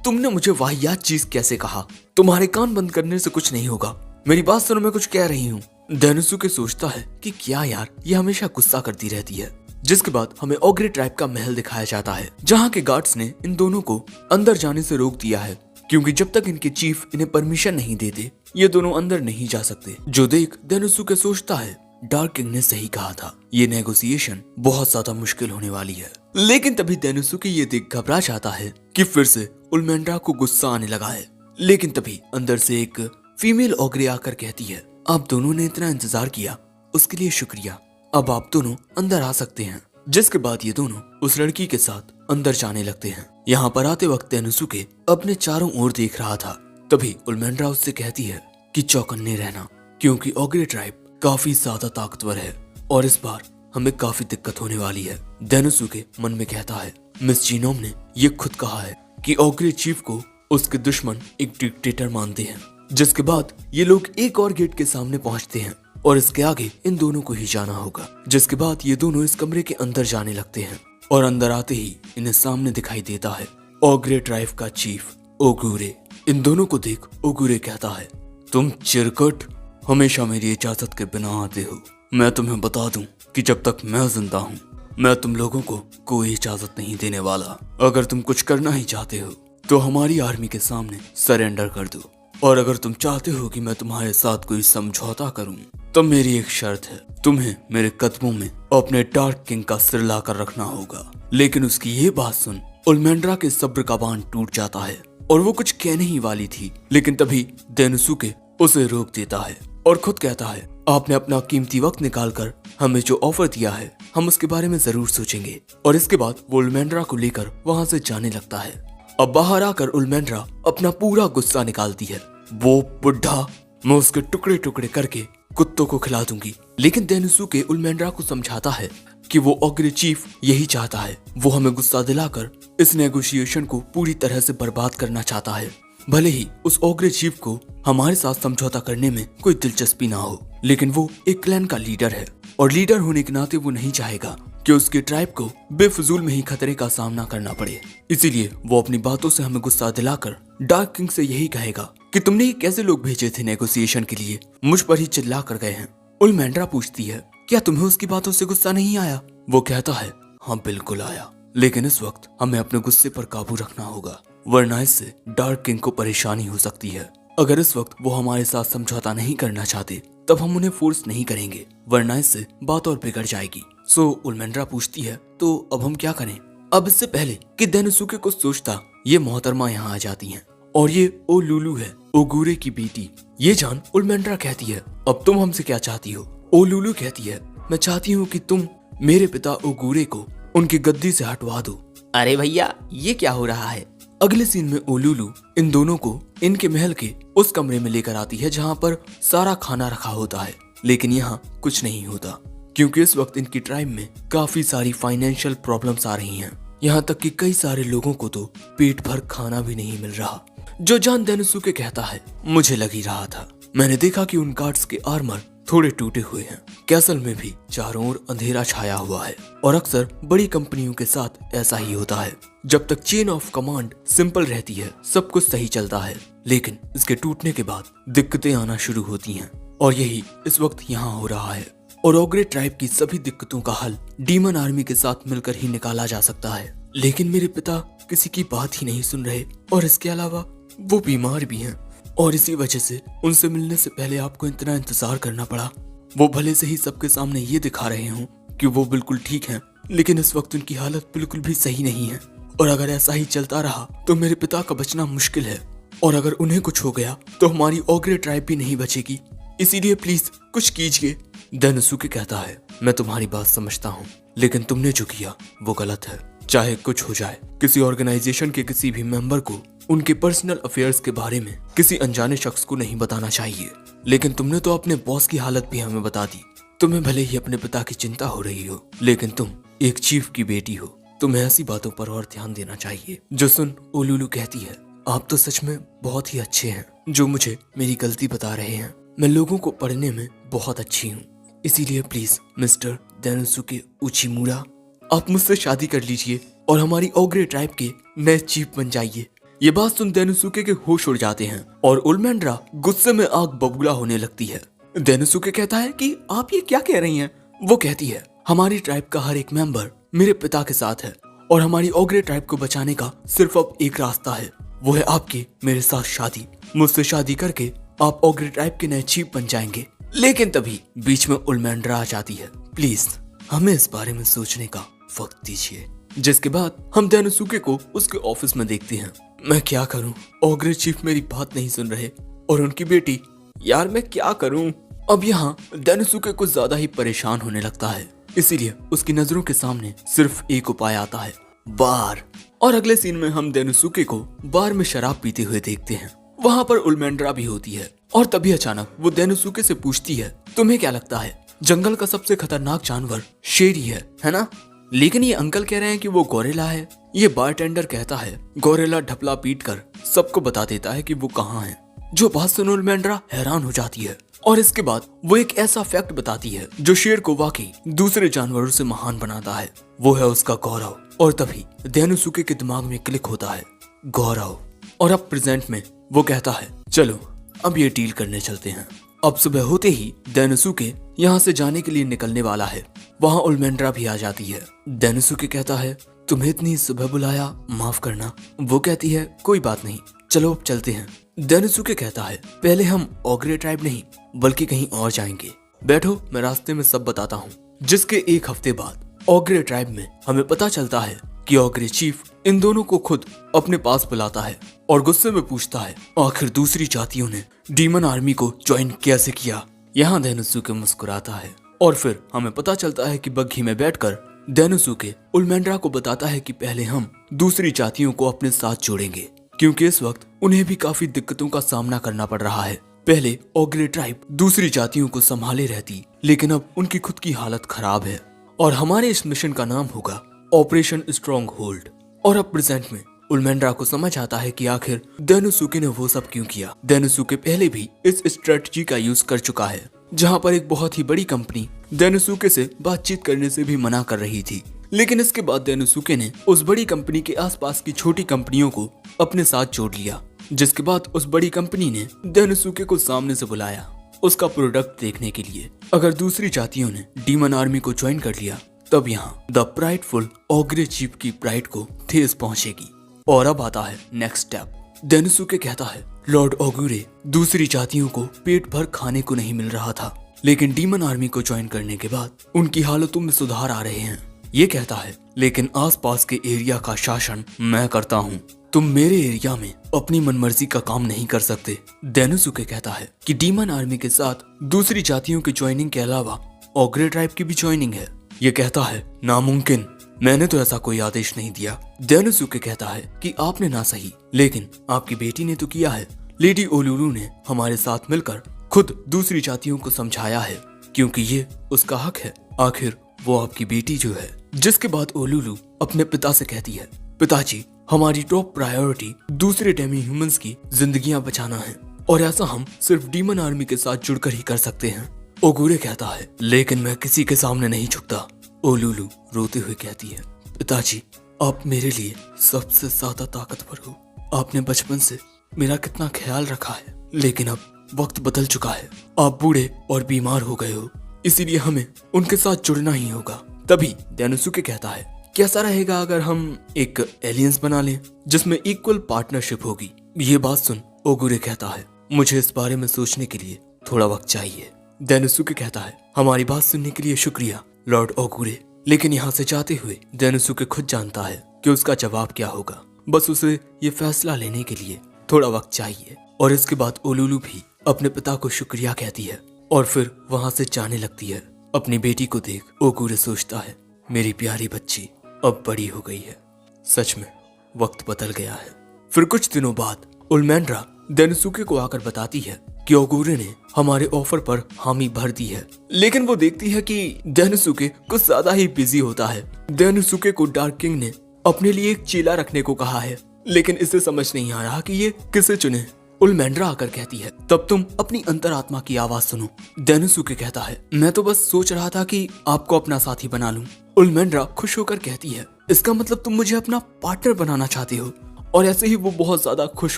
तुमने मुझे वाहियात चीज कैसे कहा। तुम्हारे कान बंद करने से कुछ नहीं होगा, मेरी बात सुनो, मैं कुछ कह रही हूँ। डेनोसुके सोचता है कि क्या यार ये हमेशा गुस्सा करती रहती है। जिसके बाद हमें ओग्रे ट्राइब का महल दिखाया जाता है जहाँ के गार्ड्स ने इन दोनों को अंदर जाने से रोक दिया है क्योंकि जब तक इनके चीफ इन्हें परमिशन नहीं देते ये दोनों अंदर नहीं जा सकते। जो देख डेनोसुके सोचता है डार्क किंग ने सही कहा था, ये नेगोशिएशन बहुत ज्यादा मुश्किल होने वाली है। लेकिन तभी डेनोसुके ये देख घबरा जाता है कि फिर से ओल्मेंड्रा को गुस्सा आने लगा है। लेकिन तभी अंदर से एक फीमेल ओग्रे आकर कहती है आप दोनों ने इतना इंतजार किया उसके लिए शुक्रिया, अब आप दोनों अंदर आ सकते हैं। जिसके बाद ये दोनों उस लड़की के साथ अंदर जाने लगते हैं। यहाँ पर आते वक्त डेनोसुके अपने चारों ओर देख रहा था, तभी ओल्मेंड्रा उससे कहती है कि चौकन्ने रहना क्योंकि ओग्रे ट्राइब काफी ज्यादा ताकतवर है और इस बार हमें काफी दिक्कत होने वाली है। डेनोसुके मन में कहता है मिस जीनोम ने ये खुद कहा है कि ओग्रे चीफ को उसके दुश्मन एक डिक्टेटर मानते हैं। जिसके बाद ये लोग एक और गेट के सामने पहुंचते हैं और इसके आगे इन दोनों को ही जाना होगा। जिसके बाद ये दोनों इस कमरे के अंदर जाने लगते हैं और अंदर आते ही इन्हें सामने दिखाई देता है ओग्रे ट्राइब का चीफ ओगुरे। इन दोनों को देख ओगुरे कहता है, तुम चिरकुट हमेशा मेरी इजाजत के बिना आते हो। मैं तुम्हें बता दूं कि जब तक मैं जिंदा हूं मैं तुम लोगों को कोई इजाजत नहीं देने वाला। अगर तुम कुछ करना ही चाहते हो तो हमारी आर्मी के सामने सरेंडर कर दो, और अगर तुम चाहते हो कि मैं तुम्हारे साथ कोई समझौता करूं तो मेरी एक शर्त है, तुम्हें मेरे कदमों में अपने डार्क किंग का सिर लाकर रखना होगा। लेकिन उसकी ये बात सुन उलमेंड्रा के सब्र का बांध टूट जाता है और वो कुछ कहने ही वाली थी, लेकिन तभी देनुसुके उसे रोक देता है और खुद कहता है, आपने अपना कीमती वक्त निकालकर हमें जो ऑफर दिया है हम उसके बारे में जरूर सोचेंगे। और इसके बाद वो उलमेंड्रा को लेकर वहाँ से जाने लगता है। अब बाहर आकर उलमेंड्रा अपना पूरा गुस्सा निकालती है, वो बुढ़ा, मैं उसके टुकड़े टुकड़े करके कुत्तों को खिला दूंगी। लेकिन देनुसुके उलमेंड्रा को समझाता है कि वो ओग्रे चीफ यही चाहता है, वो हमें गुस्सा दिलाकर इस नेगोशिएशन को पूरी तरह से बर्बाद करना चाहता है। भले ही उस ओग्रे चीफ को हमारे साथ समझौता करने में कोई दिलचस्पी ना हो, लेकिन वो एक क्लैन का लीडर है और लीडर होने के नाते वो नहीं चाहेगा कि उसके ट्राइब को बेफजूल में ही खतरे का सामना करना पड़े। इसीलिए वो अपनी बातों से हमें गुस्सा दिलाकर डार्क किंग से यही कहेगा कि तुमने ये कैसे लोग भेजे थे नेगोशिएशन के लिए, मुझ पर ही चिल्ला कर गए हैं। उलमेंड्रा पूछती है, क्या तुम्हें उसकी बातों से गुस्सा नहीं आया? वो कहता है, हाँ बिल्कुल आया, लेकिन इस वक्त हमें अपने गुस्से पर काबू रखना होगा, वरना इससे डार्क किंग को परेशानी हो सकती है। अगर इस वक्त वो हमारे साथ समझौता नहीं करना चाहते तब हम उन्हें फोर्स नहीं करेंगे, वरना इससे बात और बिगड़ जाएगी। सो उलमेंड्रा पूछती है, तो अब हम क्या करें? अब इससे पहले कि देनुसुके कुछ सोचता, ये मोहतरमा यहाँ आ जाती हैं और ये ओ लुलू है, ओगुरे की बेटी। ये जान उलमेंड्रा कहती है, अब तुम हमसे क्या चाहती हो? ओ लुलू कहती है, मैं चाहती हूँ कि तुम मेरे पिता ओगुरे को उनकी गद्दी से हटवा दो। अरे भैया ये क्या हो रहा है? अगले सीन में ओलुलू इन दोनों को इनके महल के उस कमरे में लेकर आती है जहाँ पर सारा खाना रखा होता है, लेकिन यहाँ कुछ नहीं होता क्योंकि इस वक्त इनकी ट्राइब में काफी सारी फाइनेंशियल प्रॉब्लम्स आ रही हैं। यहाँ तक कि कई सारे लोगों को तो पेट भर खाना भी नहीं मिल रहा। जो जान देनुसुके कहता है, मुझे लग ही रहा था, मैंने देखा कि उन गार्ड्स के आर्मर थोड़े टूटे हुए हैं। कैसल में भी चारों ओर अंधेरा छाया हुआ है और अक्सर बड़ी कंपनियों के साथ ऐसा ही होता है। जब तक चेन ऑफ कमांड सिंपल रहती है सब कुछ सही चलता है, लेकिन इसके टूटने के बाद दिक्कतें आना शुरू होती हैं और यही इस वक्त यहाँ हो रहा है। और ओग्रे ट्राइब की सभी दिक्कतों का हल डीमन आर्मी के साथ मिलकर ही निकाला जा सकता है, लेकिन मेरे पिता किसी की बात ही नहीं सुन रहे और इसके अलावा वो बीमार भी हैं और इसी वजह से उनसे मिलने से पहले आपको इतना इंतजार करना पड़ा। वो भले से ही सबके सामने ये दिखा रहे हों कि वो बिल्कुल ठीक हैं, लेकिन इस वक्त उनकी हालत बिल्कुल भी सही नहीं है और अगर ऐसा ही चलता रहा तो मेरे पिता का बचना मुश्किल है और अगर उन्हें कुछ हो गया तो हमारी ओग्रे ट्राइब भी नहीं बचेगी, इसीलिए प्लीज कुछ कीजिए। देनुसुके कहता है, मैं तुम्हारी बात समझता हूँ, लेकिन तुमने जो किया वो गलत है। चाहे कुछ हो जाए, किसी ऑर्गेनाइजेशन के किसी भी मेंबर को उनके पर्सनल अफेयर्स के बारे में किसी अनजाने शख्स को नहीं बताना चाहिए, लेकिन तुमने तो अपने बॉस की हालत भी हमें बता दी। तुम्हें भले ही अपने पिता की चिंता हो रही हो, लेकिन तुम एक चीफ की बेटी हो, तुम्हें ऐसी बातों पर और ध्यान देना चाहिए। जो सुन ओलुलू कहती है, आप तो सच में बहुत ही अच्छे हैं जो मुझे मेरी गलती बता रहे हैं। मैं लोगों को पढ़ने में बहुत अच्छी हूँ, इसीलिए प्लीज मिस्टर देनुसुके उचिमुरा आप मुझसे शादी कर लीजिए और हमारी ओग्रे ट्राइब के नए चीफ बन जाइए। ये बात सुन देनुसुके के होश उड़ जाते हैं और उलमेंड्रा गुस्से में आग बबूला होने लगती है। देनुसुके कहता है कि आप ये क्या कह रही हैं? वो कहती है, हमारी ट्राइब का हर एक मेंबर मेरे पिता के साथ है और हमारी ओग्रे ट्राइब को बचाने का सिर्फ अब एक रास्ता है, वो है आपकी मेरे साथ शादी। मुझसे शादी करके आप ओग्रे ट्राइब के नए चीफ बन जाएंगे। लेकिन तभी बीच में उलमेंड्रा आ जाती है, प्लीज हमें इस बारे में सोचने का वक्त दीजिए। जिसके बाद हम देनुसुके को उसके ऑफिस में देखते हैं। मैं क्या करूं, ओग्रे चीफ मेरी बात नहीं सुन रहे और उनकी बेटी, यार मैं क्या करूं। अब यहाँ देनुसुके कुछ ज्यादा ही परेशान होने लगता है, इसीलिए उसकी नजरों के सामने सिर्फ एक उपाय आता है, बार। और अगले सीन में हम देनुसुके को बार में शराब पीते हुए देखते हैं। वहाँ पर उलमेंड्रा भी होती है और तभी अचानक वो देनुसुके से पूछती है, तुम्हें क्या लगता है जंगल का सबसे खतरनाक जानवर शेर ही है ना? लेकिन ये अंकल कह रहे हैं कि वो गोरिल्ला है। ये बारटेंडर कहता है, गोरिल्ला ढपला पीट कर सबको बता देता है कि वो कहाँ है। जो बात सुन उलमेंड्रा हैरान हो जाती है और इसके बाद वो एक ऐसा फैक्ट बताती है जो शेर को वाकई दूसरे जानवरों से महान बनाता है। वो है उसका गौरव। और तभी डेनोसुके के दिमाग में क्लिक होता है, गौरव। और अब प्रेजेंट में वो कहता है, चलो अब ये डील करने चलते हैं। अब सुबह होते ही डेनोसुके यहाँ से जाने के लिए निकलने वाला है। वहाँ उल्मेंड्रा भी आ जाती है। डेनोसुके कहता है, तुम्हें इतनी सुबह बुलाया, माफ करना। वो कहती है, कोई बात नहीं, चलो अब चलते हैं। डेनोसुके कहता है, पहले हम ओग्रे ट्राइब नहीं बल्कि कहीं और जाएंगे। बैठो, मैं रास्ते में सब बताता हूँ। जिसके एक हफ्ते बाद ओग्रे ट्राइब में हमें पता चलता है कि ओग्रे चीफ इन दोनों को खुद अपने पास बुलाता है और गुस्से में पूछता है, आखिर दूसरी जातियों ने डीमन आर्मी को ज्वाइन कैसे किया। यहाँ डेनोसुके मुस्कुराता है और फिर हमें पता चलता है कि बग्घी में बैठकर डेनोसुके उल्मेंड्रा को बताता है कि पहले हम दूसरी जातियों को अपने साथ जोड़ेंगे, क्योंकि इस वक्त उन्हें भी काफी दिक्कतों का सामना करना पड़ रहा है। पहले ओग्रे ट्राइब दूसरी जातियों को संभाले रहती, लेकिन अब उनकी खुद की हालत खराब है। और हमारे इस मिशन का नाम होगा ऑपरेशन स्ट्रॉन्ग होल्ड। और अब प्रेजेंट में उल्मेंड्रा को समझ आता है कि आखिर डेनोसुके ने वो सब क्यों किया। डेनोसुके पहले भी इस स्ट्रेटजी का यूज कर चुका है, जहाँ पर एक बहुत ही बड़ी कंपनी डेनोसुके से बातचीत करने से भी मना कर रही थी। लेकिन इसके बाद डेनोसुके ने उस बड़ी कंपनी के आसपास की छोटी कंपनियों को अपने साथ जोड़ लिया, जिसके बाद उस बड़ी कंपनी ने डेनोसुके को सामने से बुलाया उसका प्रोडक्ट देखने के लिए। अगर दूसरी जातियों ने डीमन आर्मी को ज्वाइन कर लिया, तब यहाँ द प्राइडफुल ओग्रे चीफ की प्राइड को ठेस पहुंचेगी। और अब आता है नेक्स्ट स्टेप। डेनोसुके कहता है, लॉर्ड ओगुरे, दूसरी जातियों को पेट भर खाने को नहीं मिल रहा था, लेकिन डीमन आर्मी को ज्वाइन करने के बाद उनकी हालतों में सुधार आ रहे हैं। ये कहता है, लेकिन आसपास के एरिया का शासन मैं करता हूँ, तुम मेरे एरिया में अपनी मनमर्जी का काम नहीं कर सकते। डेनोसुके कहता है कि डीमन आर्मी के साथ दूसरी जातियों की ज्वाइनिंग के अलावा ओग्रे ट्राइब की भी ज्वाइनिंग है। ये कहता है, नामुमकिन, मैंने तो ऐसा कोई आदेश नहीं दिया। डेनोसुके कहता है कि आपने ना सही, लेकिन आपकी बेटी ने तो किया है। लेडी ओलुलु ने हमारे साथ मिलकर खुद दूसरी जातियों को समझाया है, क्योंकि ये उसका हक है। आखिर वो आपकी बेटी जो है। जिसके बाद ओलुलु अपने पिता से कहती है, पिताजी, हमारी टॉप प्रायोरिटी दूसरे डेमी ह्यूमंस की जिंदगियां बचाना है, और ऐसा हम सिर्फ डीमन आर्मी के साथ जुड़कर ही कर सकते हैं। ओगुरे कहता है, लेकिन मैं किसी के सामने नहीं झुकता। ओलुलु रोते हुए कहती है, पिताजी, आप मेरे लिए सबसे ज्यादा ताकतवर हो। आपने बचपन से मेरा कितना ख्याल रखा है, लेकिन अब वक्त बदल चुका है। आप बूढ़े और बीमार हो गए हो, इसीलिए हमें उनके साथ जुड़ना ही होगा। तभी डेनोसुके कहता है, कैसा रहेगा अगर हम एक एलियंस बना लें जिसमें इक्वल पार्टनरशिप होगी। ये बात सुन ओगुरे कहता है, मुझे इस बारे में सोचने के लिए थोड़ा वक्त चाहिए। डेनोसुके कहता है, हमारी बात सुनने के लिए शुक्रिया लॉर्ड ओगुरे। लेकिन यहाँ से जाते हुए डेनोसुके खुद जानता है कि उसका जवाब क्या होगा। बस उसे ये फैसला लेने के लिए थोड़ा वक्त चाहिए। और इसके बाद ओलुलु भी अपने पिता को शुक्रिया कहती है और फिर वहाँ से जाने लगती है। अपनी बेटी को देख ओगुरे सोचता है, मेरी प्यारी बच्ची अब बड़ी हो गई है। सच में वक्त बदल गया है। फिर कुछ दिनों बाद उल्मेंड्रा डेनोसुके को आकर बताती है कि ओगुरे ने हमारे ऑफर पर हामी भर दी है। लेकिन वो देखती है कि डेनोसुके कुछ ज्यादा ही बिजी होता है। डेनोसुके को डार्क किंग ने अपने लिए एक चेला रखने को कहा है, लेकिन इसे समझ नहीं आ रहा कि ये किसे चुने। उल्मेंड्रा आकर कहती है, तब तुम अपनी अंतरात्मा की आवाज सुनो। डेनोसुके कहता है, मैं तो बस सोच रहा था कि आपको अपना साथी बना लूं। उल्मेंड्रा खुश होकर कहती है, इसका मतलब तुम मुझे अपना पार्टनर बनाना चाहते हो। और ऐसे ही वो बहुत ज्यादा खुश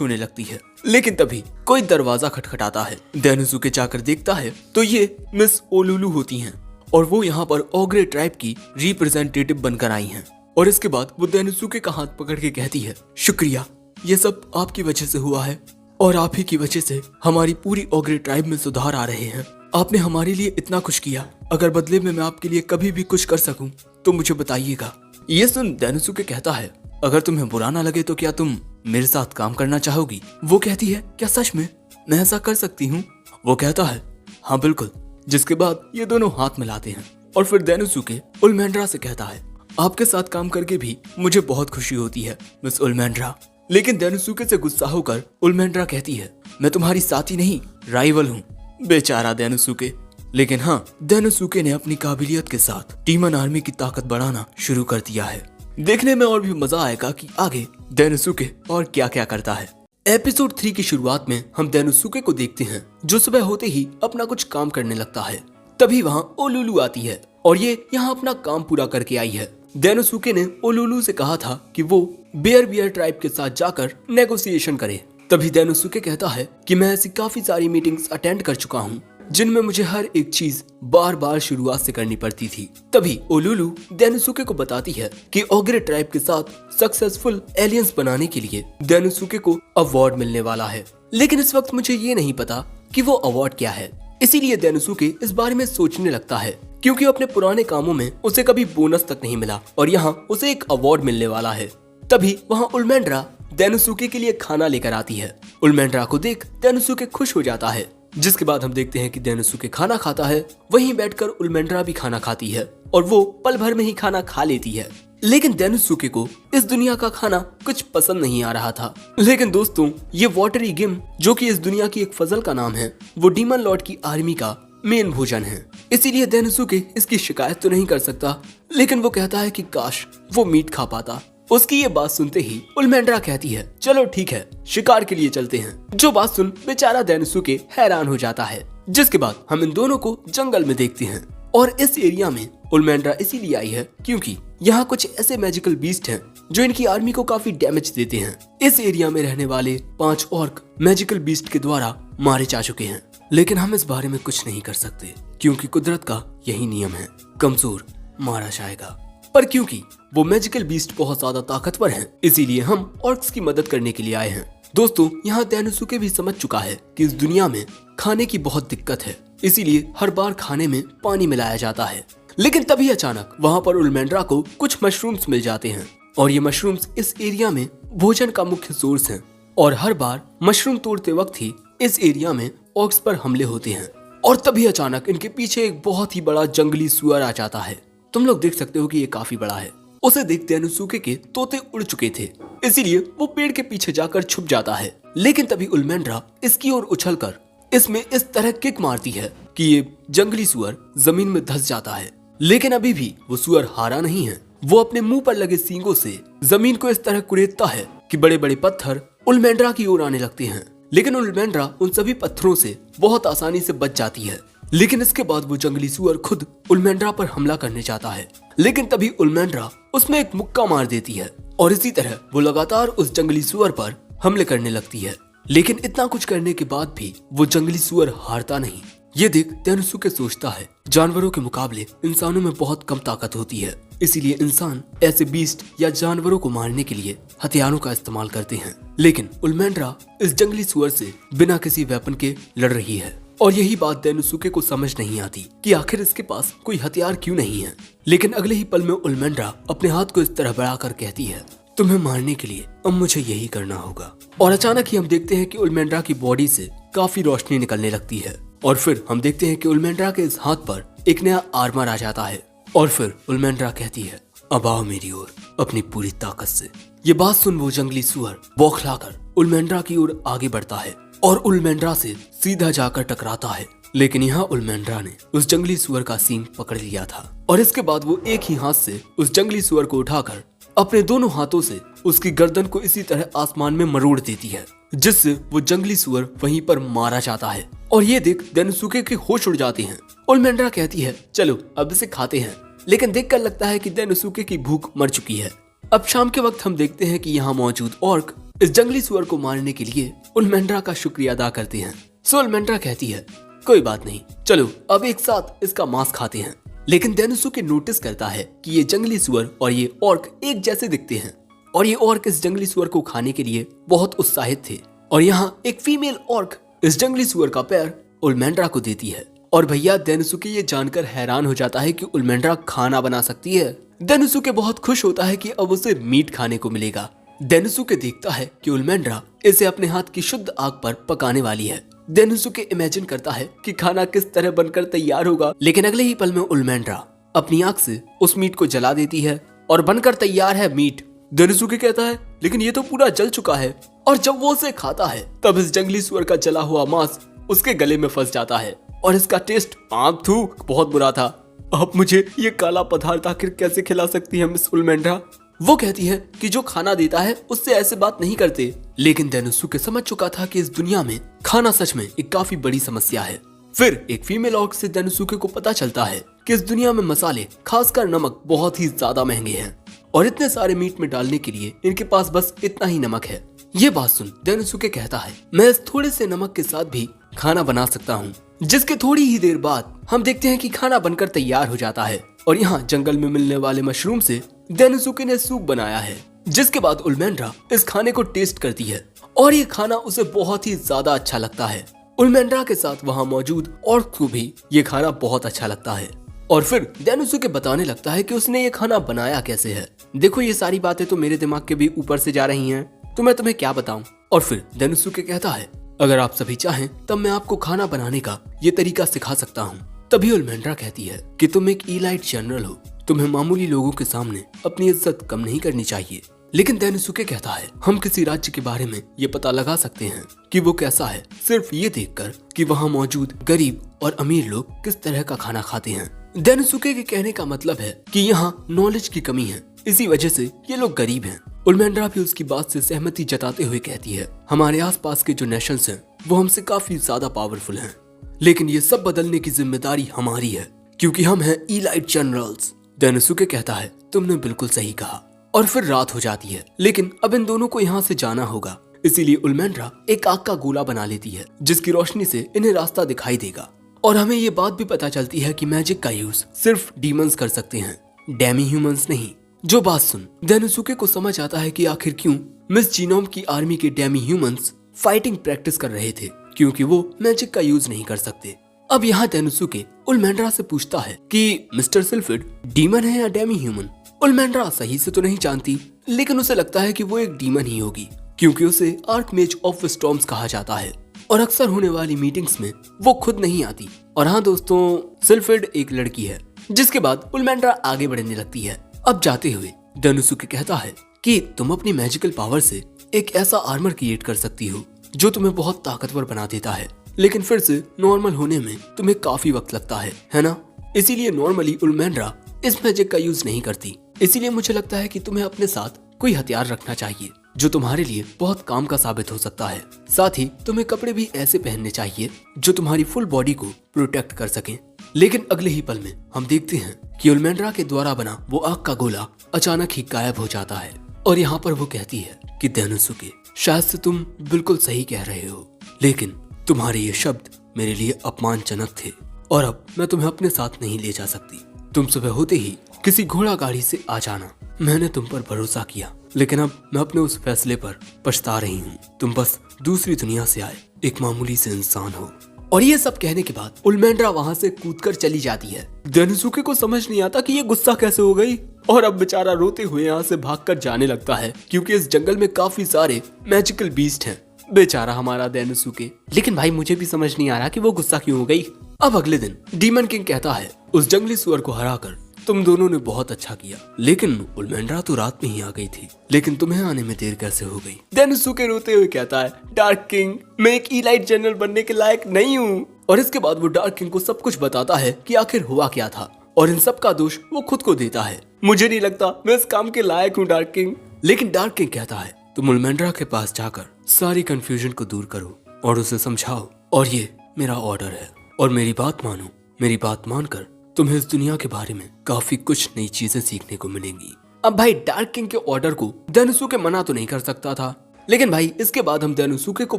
होने लगती है। लेकिन तभी कोई दरवाजा खटखटाता है। डेनोसुके जाकर देखता है तो ये मिस ओलुलु होती हैं और वो यहाँ पर ओग्रे ट्राइब की रिप्रेजेंटेटिव बनकर आई हैं। और इसके बाद वो डेनोसुके का हाथ पकड़ के कहती है, शुक्रिया, ये सब आपकी वजह से हुआ है और आप ही की वजह से हमारी पूरी ओग्रे ट्राइब में सुधार आ रहे हैं। आपने हमारे लिए इतना कुछ किया, अगर बदले में मैं आपके लिए कभी भी कुछ कर सकूं तो मुझे बताइएगा। ये सुन डेनोसुके कहता है, अगर तुम्हें बुरा ना लगे तो क्या तुम मेरे साथ काम करना चाहोगी। वो कहती है, क्या सच में मैं ऐसा कर सकती हूँ। वो कहता है, हाँ बिल्कुल। जिसके बाद ये दोनों हाथ मिलाते हैं और फिर डेनोसुके उल्मेंड्रा से कहता है, आपके साथ काम करके भी मुझे बहुत खुशी होती है मिस उल्मेंड्रा। लेकिन डेनोसुके से गुस्सा होकर उल्मेंड्रा कहती है, मैं तुम्हारी साथी नहीं राइवल हूँ। बेचारा डेनोसुके। लेकिन हाँ, डेनोसुके ने अपनी काबिलियत के साथ डीमन आर्मी की ताकत बढ़ाना शुरू कर दिया है। देखने में और भी मजा आएगा कि आगे डेनोसुके और क्या क्या करता है। एपिसोड 3 की शुरुआत में हम डेनोसुके को देखते हैं जो सुबह होते ही अपना कुछ काम करने लगता है। तभी वहाँ ओलुलु आती है और ये यहाँ अपना काम पूरा करके आई है। डेनोसुके ने ओलुलु से कहा था कि वो बियर ट्राइब के साथ जाकर नेगोशिएशन करे। तभी डेनोसुके कहता है कि मैं ऐसी काफी सारी मीटिंग्स अटेंड कर चुका हूँ जिनमें मुझे हर एक चीज बार बार शुरुआत से करनी पड़ती थी। तभी ओलुलु डेनोसुके को बताती है कि ओग्रे ट्राइब के साथ सक्सेसफुल एलियंस बनाने के लिए डेनोसुके को अवार्ड मिलने वाला है, लेकिन इस वक्त मुझे ये नहीं पता कि वो अवार्ड क्या है। इसीलिए डेनोसुके इस बारे में सोचने लगता है क्योंकि अपने पुराने कामों में उसे कभी बोनस तक नहीं मिला और यहाँ उसे एक अवार्ड मिलने वाला है। तभी वहाँ उल्मेंड्रा डेनोसुके के लिए खाना लेकर आती है। उल्मेंड्रा को देख डेनोसुके खुश हो जाता है, जिसके बाद हम देखते हैं कि डेनोसुके खाना खाता है। वहीं बैठकर उल्मेंड्रा भी खाना खाती है और वो पल भर में ही खाना खा लेती है। लेकिन डेनोसुके को इस दुनिया का खाना कुछ पसंद नहीं आ रहा था। लेकिन दोस्तों, ये वाटरी गिम जो कि इस दुनिया की एक फजल का नाम है, वो डीमन लॉर्ड की आर्मी का मेन भोजन है। इसीलिए डेनोसुके इसकी शिकायत तो नहीं कर सकता, लेकिन वो कहता है कि काश वो मीट खा पाता। उसकी ये बात सुनते ही उल्मेंड्रा कहती है चलो ठीक है, शिकार के लिए चलते हैं। जो बात सुन बेचारा डेनोसुके हैरान हो जाता है। जिसके बाद हम इन दोनों को जंगल में देखते हैं और इस एरिया में उल्मेंड्रा इसीलिए आई है क्योंकि यहाँ कुछ ऐसे मैजिकल बीस्ट हैं जो इनकी आर्मी को काफी डैमेज देते हैं। इस एरिया में रहने वाले 5 ऑर्क मैजिकल बीस्ट के द्वारा मारे जा चुके हैं, लेकिन हम इस बारे में कुछ नहीं कर सकते क्योंकि कुदरत का यही नियम है, कमजोर मारा जाएगा। पर क्योंकि वो मैजिकल बीस्ट बहुत ज्यादा ताकतवर हैं, इसीलिए हम ऑर्क्स की मदद करने के लिए आए हैं। दोस्तों, यहाँ डेनोसुके भी समझ चुका है कि इस दुनिया में खाने की बहुत दिक्कत है, इसीलिए हर बार खाने में पानी मिलाया जाता है। लेकिन तभी अचानक वहाँ पर उल्मेंड्रा को कुछ मशरूम्स मिल जाते हैं और ये मशरूम्स इस एरिया में भोजन का मुख्य सोर्स हैं और हर बार मशरूम तोड़ते वक्त ही इस एरिया में ऑर्क्स पर हमले होते हैं। और तभी अचानक इनके पीछे एक बहुत ही बड़ा जंगली सुअर आ जाता है। तुम लोग देख सकते हो कि ये काफी बड़ा है। उसे देख डेनोसुके के तोते उड़ चुके थे, इसीलिए वो पेड़ के पीछे जाकर छुप जाता है। लेकिन तभी उल्मेंड्रा इसकी ओर उछलकर इसमें इस तरह किक मारती है कि ये जंगली सुअर जमीन में धंस जाता है। लेकिन अभी भी वो सुअर हारा नहीं है। वो अपने मुंह पर लगे सींगों से जमीन को इस तरह कुरेदता है कि बड़े बड़े पत्थर उल्मेंड्रा की ओर आने लगते हैं। लेकिन उल्मेंड्रा उन सभी पत्थरों से बहुत आसानी से बच जाती है। लेकिन इसके बाद वो जंगली सुअर खुद उल्मेंड्रा पर हमला करने जाता है, लेकिन तभी उल्मेंड्रा उसमें एक मुक्का मार देती है और इसी तरह वो लगातार उस जंगली सुअर पर हमले करने लगती है। लेकिन इतना कुछ करने के बाद भी वो जंगली सुअर हारता नहीं। ये देख डेनोसुके सोचता है जानवरों के मुकाबले इंसानों में बहुत कम ताकत होती है, इसीलिए इंसान ऐसे बीस्ट या जानवरों को मारने के लिए हथियारों का इस्तेमाल करते हैं। लेकिन उल्मेंड्रा इस जंगली सुअर से बिना किसी वेपन के लड़ रही है और यही बात डेनोसुके को समझ नहीं आती कि आखिर इसके पास कोई हथियार क्यों नहीं है। लेकिन अगले ही पल में उल्मेंड्रा अपने हाथ को इस तरह बढ़ाकर कहती है तुम्हें मारने के लिए अब मुझे यही करना होगा। और अचानक ही हम देखते हैं कि उल्मेंड्रा की बॉडी से काफी रोशनी निकलने लगती है और फिर हम देखते हैं कि उल्मेंड्रा के इस हाथ पर एक नया आर्मर आ जाता है और फिर उल्मेंड्रा कहती है अब आओ मेरी ओर अपनी पूरी ताकत से। ये बात सुन वो जंगली सुअर बौखलाकर उल्मेंड्रा की ओर आगे बढ़ता है और उल्मेंड्रा से सीधा जाकर टकराता है। लेकिन यहाँ उल्मेंड्रा ने उस जंगली सुअर का सींग पकड़ लिया था और इसके बाद वो एक ही हाथ से उस जंगली सुअर को उठाकर अपने दोनों हाथों से उसकी गर्दन को इसी तरह आसमान में मरोड़ देती है, जिससे वो जंगली सुअर वहीं पर मारा जाता है। और ये देख डेनोसुके के होश उड़ जाते हैं। उल्मेंड्रा कहती है चलो अब इसे खाते हैं, लेकिन देखकर लगता है कि डेनोसुके की भूख मर चुकी है। अब शाम के वक्त हम देखते हैं कि यहाँ मौजूद ऑर्क इस जंगली सुअर को मारने के लिए उल्मेंड्रा का शुक्रिया अदा करते हैं। सो उल्मेंड्रा कहती है कोई बात नहीं, चलो अब एक साथ इसका मांस खाते हैं। लेकिन डेनोसुके नोटिस करता है कि ये जंगली सुअर और ये ऑर्क एक जैसे दिखते हैं और ये ऑर्क इस जंगली सुअर को खाने के लिए बहुत उत्साहित थे। और यहाँ एक फीमेल ऑर्क इस जंगली सुअर का पैर उल्मेंड्रा को देती है और भैया डेनोसुके ये जानकर हैरान हो जाता है कि उल्मेंड्रा खाना बना सकती है। डेनोसुके बहुत खुश होता है कि अब उसे मीट खाने को मिलेगा। डेनोसुके देखता है कि उल्मेंड्रा इसे अपने हाथ की शुद्ध आग पर पकाने वाली है। डेनोसुके इमेजिन करता है कि खाना किस तरह बनकर तैयार होगा, लेकिन अगले ही पल में उल्मेंड्रा अपनी आग से उस मीट को जला देती है और बनकर तैयार है मीट। डेनोसुके कहता है लेकिन ये तो पूरा जल चुका है। और जब वो उसे खाता है तब इस जंगली सुअर का जला हुआ मांस उसके गले में फंस जाता है और इसका टेस्ट बहुत बुरा था। अब मुझे ये काला पदार्थ आखिर कैसे खिला सकती है मिस उल्मेंड्रा? वो कहती है कि जो खाना देता है उससे ऐसे बात नहीं करते। लेकिन डेनोसुके समझ चुका था कि इस दुनिया में खाना सच में एक काफी बड़ी समस्या है। फिर एक फीमेल ऑर्क से डेनोसुके को पता चलता है कि इस दुनिया में मसाले, खासकर नमक, बहुत ही ज्यादा महंगे हैं और इतने सारे मीट में डालने के लिए इनके पास बस इतना ही नमक है। ये बात सुन डेनोसुके कहता है, मैं इस थोड़े से नमक के साथ भी खाना बना सकता हूँ। जिसके थोड़ी ही देर बाद हम देखते हैं कि खाना बनकर तैयार हो जाता है और यहाँ जंगल में मिलने वाले मशरूम से डेनोसुके ने सूप बनाया है। जिसके बाद उल्मेंड्रा इस खाने को टेस्ट करती है और ये खाना उसे बहुत ही ज्यादा अच्छा लगता है। उल्मेंड्रा के साथ वहाँ मौजूद ऑर्क को भी ये खाना बहुत अच्छा लगता है और फिर डेनोसुके बताने लगता है कि उसने ये खाना बनाया कैसे है। देखो ये सारी बातें तो मेरे दिमाग के भी ऊपर से जा रही हैं, तो मैं तुम्हें क्या बताऊं। और फिर डेनोसुके कहता है, अगर आप सभी चाहें तब मैं आपको खाना बनाने का ये तरीका सिखा सकता हूँ। तभी उल्मेंड्रा कहती है कि तुम एक इलाइट जनरल हो, तुम्हें मामूली लोगों के सामने अपनी इज्जत कम नहीं करनी चाहिए। लेकिन डेनोसुके कहता है, हम किसी राज्य के बारे में ये पता लगा सकते हैं कि वो कैसा है सिर्फ ये देखकर कि वहाँ मौजूद गरीब और अमीर लोग किस तरह का खाना खाते हैं। डेनोसुके के कहने का मतलब है कि यहाँ नॉलेज की कमी है, इसी वजह से ये लोग गरीब हैं। उल्मेंड्रा भी उसकी बात से सहमति जताते हुए कहती है, हमारे आसपास के जो नेशंस हैं वो हमसे काफी ज्यादा पावरफुल हैं, लेकिन ये सब बदलने की जिम्मेदारी हमारी है क्योंकि हम हैं इलाइट जनरल्स। डेनोसुके कहता है, तुमने बिल्कुल सही कहा। और फिर रात हो जाती है, लेकिन अब इन दोनों को यहाँ से जाना होगा, इसीलिए उल्मेंड्रा एक आग का गोला बना लेती है जिसकी रोशनी से इन्हें रास्ता दिखाई देगा। और हमें ये बात भी पता चलती है कि मैजिक का यूज सिर्फ डीमंस कर सकते हैं, डेमी ह्यूमंस नहीं। जो बात सुन डेनोसुके को समझ आता है कि आखिर क्यों मिस जीनोम की आर्मी के डेमी ह्यूमंस फाइटिंग प्रैक्टिस कर रहे थे, क्योंकि वो मैजिक का यूज नहीं कर सकते। अब यहाँ डेनोसुके उल्मेंड्रा से पूछता है कि मिस्टर सिल्फिड डीमन है या डेमी ह्यूमन। उल्मेंड्रा सही से तो नहीं जानती, लेकिन उसे लगता है कि वो एक डीमन ही होगी क्योंकि उसे आर्कमेज ऑफ स्टॉर्म्स कहा जाता है और अक्सर होने वाली मीटिंग्स में वो खुद नहीं आती। और हाँ दोस्तों, सिल्फिड एक लड़की है। जिसके बाद उल्मेंड्रा आगे बढ़ने लगती है। अब जाते हुए डेनोसुके कहता है कि तुम अपनी मैजिकल पावर से एक ऐसा आर्मर क्रिएट कर सकती हो जो तुम्हें बहुत ताकतवर बना देता है, लेकिन फिर से नॉर्मल होने में तुम्हें काफी वक्त लगता है ना। इसीलिए नॉर्मली उल्मेंड्रा इस मैजिक का यूज नहीं करती। इसीलिए मुझे लगता है कि तुम्हें अपने साथ कोई हथियार रखना चाहिए जो तुम्हारे लिए बहुत काम का साबित हो सकता है। साथ ही तुम्हें कपड़े भी ऐसे पहनने चाहिए जो तुम्हारी फुल बॉडी को प्रोटेक्ट कर सकें। लेकिन अगले ही पल में हम देखते हैं कि उल्मेंड्रा के द्वारा बना वो आग का गोला अचानक ही गायब हो जाता है और यहाँ पर वो कहती है कि डेनोसुके, शायद से तुम बिल्कुल सही कह रहे हो, लेकिन तुम्हारे ये शब्द मेरे लिए अपमानजनक थे और अब मैं तुम्हें अपने साथ नहीं ले जा सकती। तुम सुबह होते ही किसी घोड़ा गाड़ी से आ जाना। मैंने तुम पर भरोसा किया, लेकिन अब मैं अपने उस फैसले पर पछता रही हूँ। तुम बस दूसरी दुनिया से आए एक मामूली से इंसान हो। और ये सब कहने के बाद उल्मेंड्रा वहाँ से कूदकर चली जाती है। डेनोसुके को समझ नहीं आता कि ये गुस्सा कैसे हो गई और अब बेचारा रोते हुए यहाँ से भागकर जाने लगता है क्योंकि इस जंगल में काफी सारे मैजिकल बीस्ट हैं। बेचारा हमारा डेनोसुके। लेकिन भाई मुझे भी समझ नहीं आ रहा कि वो गुस्सा क्यों हो गई। अब अगले दिन डीमन किंग कहता है, उस जंगली सुअर को हराकर तुम दोनों ने बहुत अच्छा किया, लेकिन उल्मेंड्रा तो रात में ही आ गई थी, लेकिन तुम्हें आने में देर कैसे हो गई। डेनोसुके रोते हुए कहता है, डार्क किंग, मैं एक इलाइट जनरल बनने के लायक नहीं हूँ। और इसके बाद वो डार्क किंग को सब कुछ बताता है कि आखिर हुआ क्या था और इन सब का दोष वो खुद को देता है। मुझे नहीं लगता मैं इस काम के लायक हूँ डार्क किंग। लेकिन डार्क किंग कहता है, तुम उल्मेंड्रा के पास जाकर सारी कंफ्यूजन को दूर करो और उसे समझाओ, और ये मेरा ऑर्डर है और मेरी बात मानो। मेरी बात मानकर तुम्हें इस दुनिया के बारे में काफी कुछ नई चीजें सीखने को मिलेंगी। अब भाई डार्क किंग के ऑर्डर को डेनोसुके मना तो नहीं कर सकता था, लेकिन भाई इसके बाद हम डेनोसुके को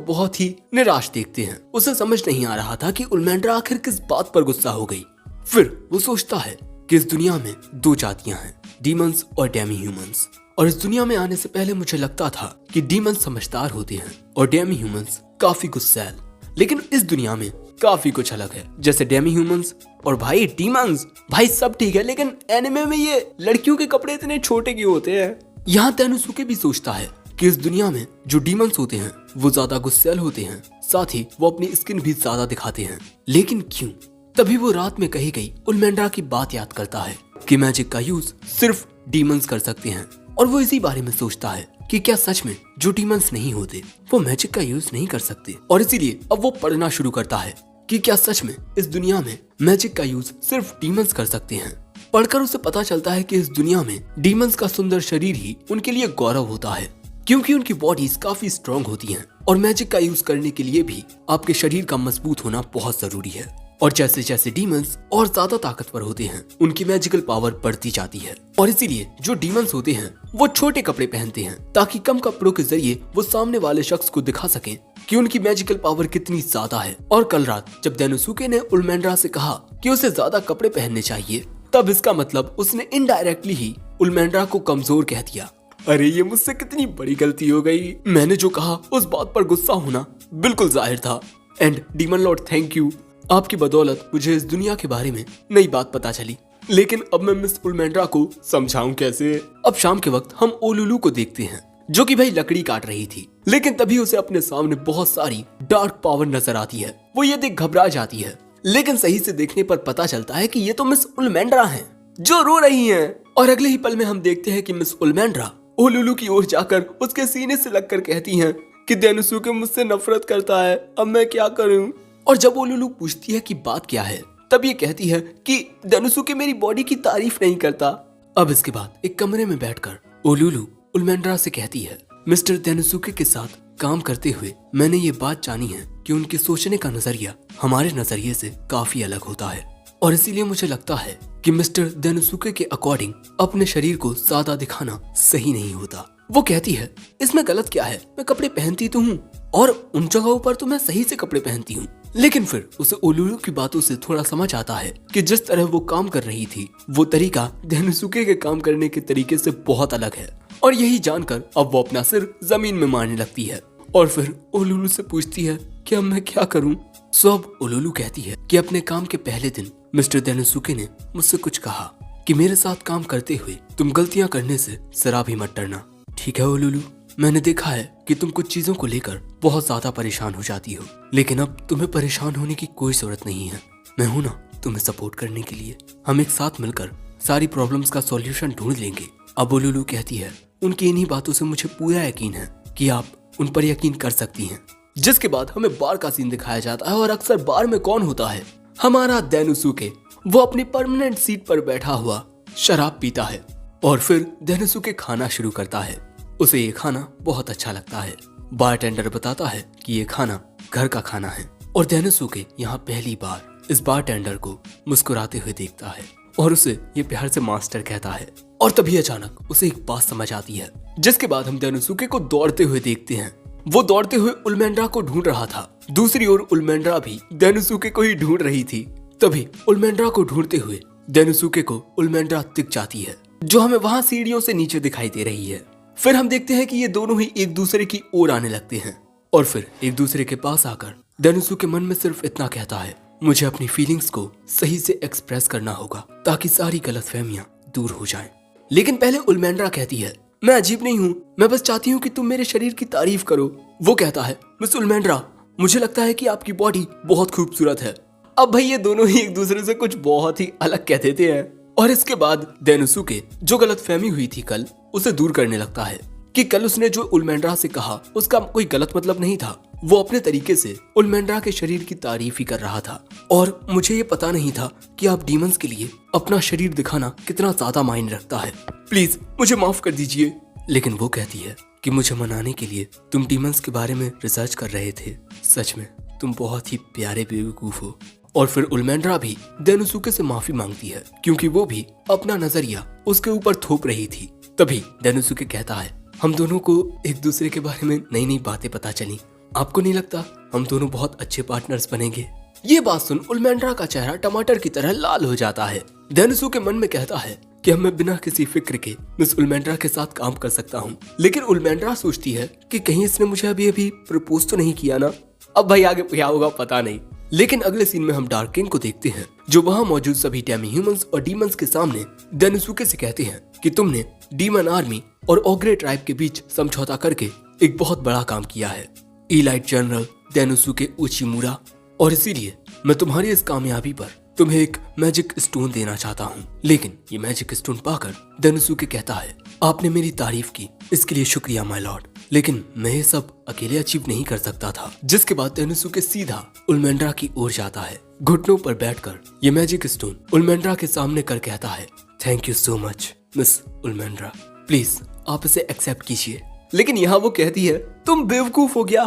बहुत ही निराश देखते हैं। उसे समझ नहीं आ रहा था कि उल्मेंड्रा आखिर किस बात पर गुस्सा हो गई। फिर वो सोचता है कि इस दुनिया में दो जातियां हैं, डीमंस और डेमी ह्यूमंस। और इस दुनिया में आने से पहले मुझे लगता था कि डीमंस समझदार होते हैं और डेमी ह्यूमंस काफी गुस्सैल, लेकिन इस दुनिया में काफी कुछ अलग है। जैसे डेमी ह्यूमंस और भाई डीमंस, भाई सब ठीक है, लेकिन एनिमे में ये लड़कियों के कपड़े इतने छोटे क्यों होते हैं। यहाँ डेनोसुके भी सोचता है कि इस दुनिया में जो डीमंस होते हैं वो ज्यादा गुस्सैल होते हैं, साथ ही वो अपनी स्किन भी ज्यादा दिखाते हैं, लेकिन क्यों। तभी वो रात में कही गई उल्मेंड्रा की बात याद करता है कि मैजिक का यूज सिर्फ डीमंस कर सकते हैं, और वो इसी बारे में सोचता है कि क्या सच में जो डीमंस नहीं होते वो मैजिक का यूज नहीं कर सकते। और इसीलिए अब वो पढ़ना शुरू करता है कि क्या सच में इस दुनिया में मैजिक का यूज सिर्फ डीमंस कर सकते हैं। पढ़कर उसे पता चलता है कि इस दुनिया में डीमंस का सुंदर शरीर ही उनके लिए गौरव होता है, क्योंकि उनकी बॉडीज काफी स्ट्रांग होती हैं और मैजिक का यूज करने के लिए भी आपके शरीर का मजबूत होना बहुत जरूरी है। और जैसे जैसे डीमंस और ज्यादा ताकतवर होते हैं उनकी मैजिकल पावर बढ़ती जाती है, और इसीलिए जो डीमंस होते हैं वो छोटे कपड़े पहनते हैं ताकि कम कपड़ों के जरिए वो सामने वाले शख्स को दिखा सकें कि उनकी मैजिकल पावर कितनी ज्यादा है। और कल रात जब डेनोसुके ने उल्मेंड्रा से कहा कि उसे ज्यादा कपड़े पहनने चाहिए, तब इसका मतलब उसने इनडायरेक्टली ही उल्मेंड्रा को कमजोर कह दिया। अरे ये मुझसे कितनी बड़ी गलती हो गई। मैंने जो कहा उस बात पर गुस्सा होना बिल्कुल जाहिर था। And demon Lord thank you, आपकी बदौलत मुझे इस दुनिया के बारे में नई बात पता चली। लेकिन अब मैं मिस उल्मेंड्रा को समझाऊं कैसे। अब शाम के वक्त हम ओलुलू को देखते हैं जो कि भाई लकड़ी काट रही थी, लेकिन तभी उसे अपने सामने बहुत सारी डार्क पावर नजर आती है। वो ये देख घबरा जाती है, लेकिन सही से देखने पर पता चलता है कि ये तो मिस उल्मेंड्रा हैं जो रो रही हैं। और अगले ही पल में हम देखते हैं कि मिस उल्मेंड्रा ओलुलू की ओर जाकर उसके सीने से लगकर कहती हैं कि डेनोसुके मुझसे नफरत करता है, अब मैं क्या करूं। और जब ओलुलू पूछती है कि बात क्या है, तब ये कहती है कि डेनोसुके मेरी बॉडी की तारीफ नहीं करता। अब इसके बाद एक कमरे में बैठकर ओलुलू उल्मेंड्रा से कहती है, मिस्टर डेनोसुके के साथ काम करते हुए मैंने ये बात जानी है कि उनके सोचने का नजरिया हमारे नजरिए से काफी अलग होता है, और इसीलिए मुझे लगता है कि मिस्टर डेनोसुके के अकॉर्डिंग अपने शरीर को ज्यादा दिखाना सही नहीं होता। वो कहती है, इसमें गलत क्या है, मैं कपड़े पहनती तो हूँ और उन जगहों पर तो मैं सही से कपड़े पहनती हूँ। लेकिन फिर उसे ओलुलू की बातों से थोड़ा समझ आता है कि जिस तरह वो काम कर रही थी वो तरीका डेनोसुके के काम करने के तरीके से बहुत अलग है, और यही जानकर अब वो अपना सिर जमीन में मारने लगती है। और फिर ओलुलू से पूछती है कि अब मैं क्या करूं। सो अब ओलुलू कहती है कि अपने काम के पहले दिन मिस्टर डेनोसुके ने मुझसे कुछ कहा कि मेरे साथ काम करते हुए तुम गलतियां करने से जरा भी मत डरना। ठीक है ओलुलू, मैंने देखा है कि तुम कुछ चीजों को लेकर बहुत ज्यादा परेशान हो जाती हो, लेकिन अब तुम्हें परेशान होने की कोई जरूरत नहीं है। मैं हूं ना तुम्हें सपोर्ट करने के लिए। हम एक साथ मिलकर सारी प्रॉब्लम्स का सॉल्यूशन ढूंढ लेंगे। अब ओलुलू कहती है, उनकी इन्हीं बातों से मुझे पूरा यकीन है कि आप उन पर यकीन कर सकती हैं। जिसके बाद हमें बार का सीन दिखाया जाता है, और अक्सर बार में कौन होता है, हमारा डेनोसुके। वो अपनी परमानेंट सीट पर बैठा हुआ शराब पीता है, और फिर डेनोसुके खाना शुरू करता है। उसे ये खाना बहुत अच्छा लगता है। बारटेंडर बताता है कि ये खाना घर का खाना है, और डेनोसुके यहाँ पहली बार इस बारटेंडर को मुस्कुराते हुए देखता है और उसे ये प्यार से मास्टर कहता है। और तभी अचानक उसे एक बात समझ आती है, जिसके बाद हम डेनोसुके को दौड़ते हुए देखते हैं। वो दौड़ते हुए उल्मेंड्रा को ढूंढ रहा था, दूसरी ओर उल्मेंड्रा भी डेनोसुके को ही ढूंढ रही थी। तभी उल्मेंड्रा को ढूंढते हुए डेनोसुके को उल्मेंड्रा दिख जाती है, जो हमें वहां सीढ़ियों से नीचे दिखाई दे रही है। फिर हम देखते हैं कि ये दोनों ही एक दूसरे की ओर आने लगते हैं, और फिर एक दूसरे के पास आकर डेनोसुके मन में सिर्फ इतना कहता है, मुझे अपनी फीलिंग्स को सही से एक्सप्रेस करना होगा ताकि सारी गलतफहमियां दूर हो जाएं। लेकिन पहले उल्मेंड्रा कहती है, मैं अजीब नहीं हूँ, मैं बस चाहती हूँ कि तुम मेरे शरीर की तारीफ करो। वो कहता है, मिस उल्मेंड्रा, मुझे लगता है कि आपकी बॉडी बहुत खूबसूरत है। अब भाई ये दोनों ही एक दूसरे से कुछ बहुत ही अलग कह देते हैं। और इसके बाद डेनोसुके जो गलतफहमी हुई थी कल, उसे दूर करने लगता है कि कल उसने जो उल्मेंड्रा से कहा उसका कोई गलत मतलब नहीं था। वो अपने तरीके से उल्मेंड्रा के शरीर की तारीफ ही कर रहा था, और मुझे ये पता नहीं था कि आप डीमंस के लिए अपना शरीर दिखाना कितना ज्यादा मायने रखता है। प्लीज मुझे माफ कर दीजिए। लेकिन वो कहती है कि मुझे मनाने के लिए तुम डीमंस के बारे में रिसर्च कर रहे थे। सच में तुम बहुत ही प्यारे बेवकूफ हो। और फिर उल्मेंड्रा भी डेनोसुके से माफी मांगती है, क्योंकि वो भी अपना नजरिया उसके ऊपर थोप रही थी। तभी डेनोसुके कहता है, हम दोनों को एक दूसरे के बारे में नई नई बातें पता चली। आपको नहीं लगता हम दोनों बहुत अच्छे पार्टनर्स बनेंगे? ये बात सुन उल्मेंड्रा का चेहरा टमाटर की तरह लाल हो जाता है। डेनोसुके मन में कहता है कि अब मैं बिना किसी फिक्र के मिस उल्मेंड्रा के साथ काम कर सकता हूँ। लेकिन उल्मेंड्रा सोचती है कि कहीं इसने मुझे अभी प्रपोज तो नहीं किया ना। अब भाई आगे क्या होगा पता नहीं। लेकिन अगले सीन में हम डार्क किंग को देखते हैं, जो वहाँ मौजूद सभी डेमी ह्यूमंस और डीमंस के सामने डेनोसुके से कहते हैं कि तुमने डीमन आर्मी और ओग्रे ट्राइब के बीच समझौता करके एक बहुत बड़ा काम किया है, इलाइट जनरल डेनोसुके उचिमुरा, और इसीलिए मैं तुम्हारी इस कामयाबी पर तुम्हें एक मैजिक स्टोन देना चाहता हूँ। लेकिन ये मैजिक स्टोन पाकर डेनोसुके कहता है, आपने मेरी तारीफ की, इसके लिए शुक्रिया माय लॉर्ड, लेकिन मैं ये सब अकेले अचीव नहीं कर सकता था। जिसके बाद डेनोसुके सीधा उल्मेंड्रा की ओर जाता है। घुटनों पर बैठकर ये मैजिक स्टोन उल्मेंड्रा के सामने कर कहता है, thank you so much miss Ulmendra, please आप इसे एक्सेप्ट कीजिए। लेकिन यहाँ वो कहती है, तुम बेवकूफ हो गया।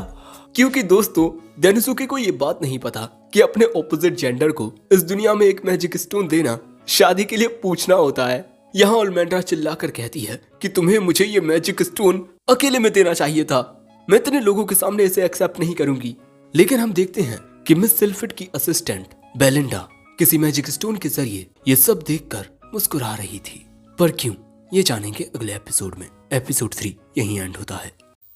क्योंकि दोस्तों डेनोसुके को ये बात नहीं पता कि अपने ऑपोजिट जेंडर को इस दुनिया में एक मैजिक स्टोन देना शादी के लिए पूछना होता है। यहाँ उल्मेंड्रा चिल्लाकर कहती है कि तुम्हें मुझे ये मैजिक स्टोन अकेले में देना चाहिए था, मैं इतने लोगों के सामने इसे एक्सेप्ट नहीं करूंगी। लेकिन हम देखते हैं कि मिस सिल्फिड की असिस्टेंट बेलिंडा किसी मैजिक स्टोन के जरिए ये सब देखकर मुस्कुरा रही थी। पर क्यों, ये जानेंगे अगले एपिसोड में। एपिसोड 3 यहीं एंड होता है।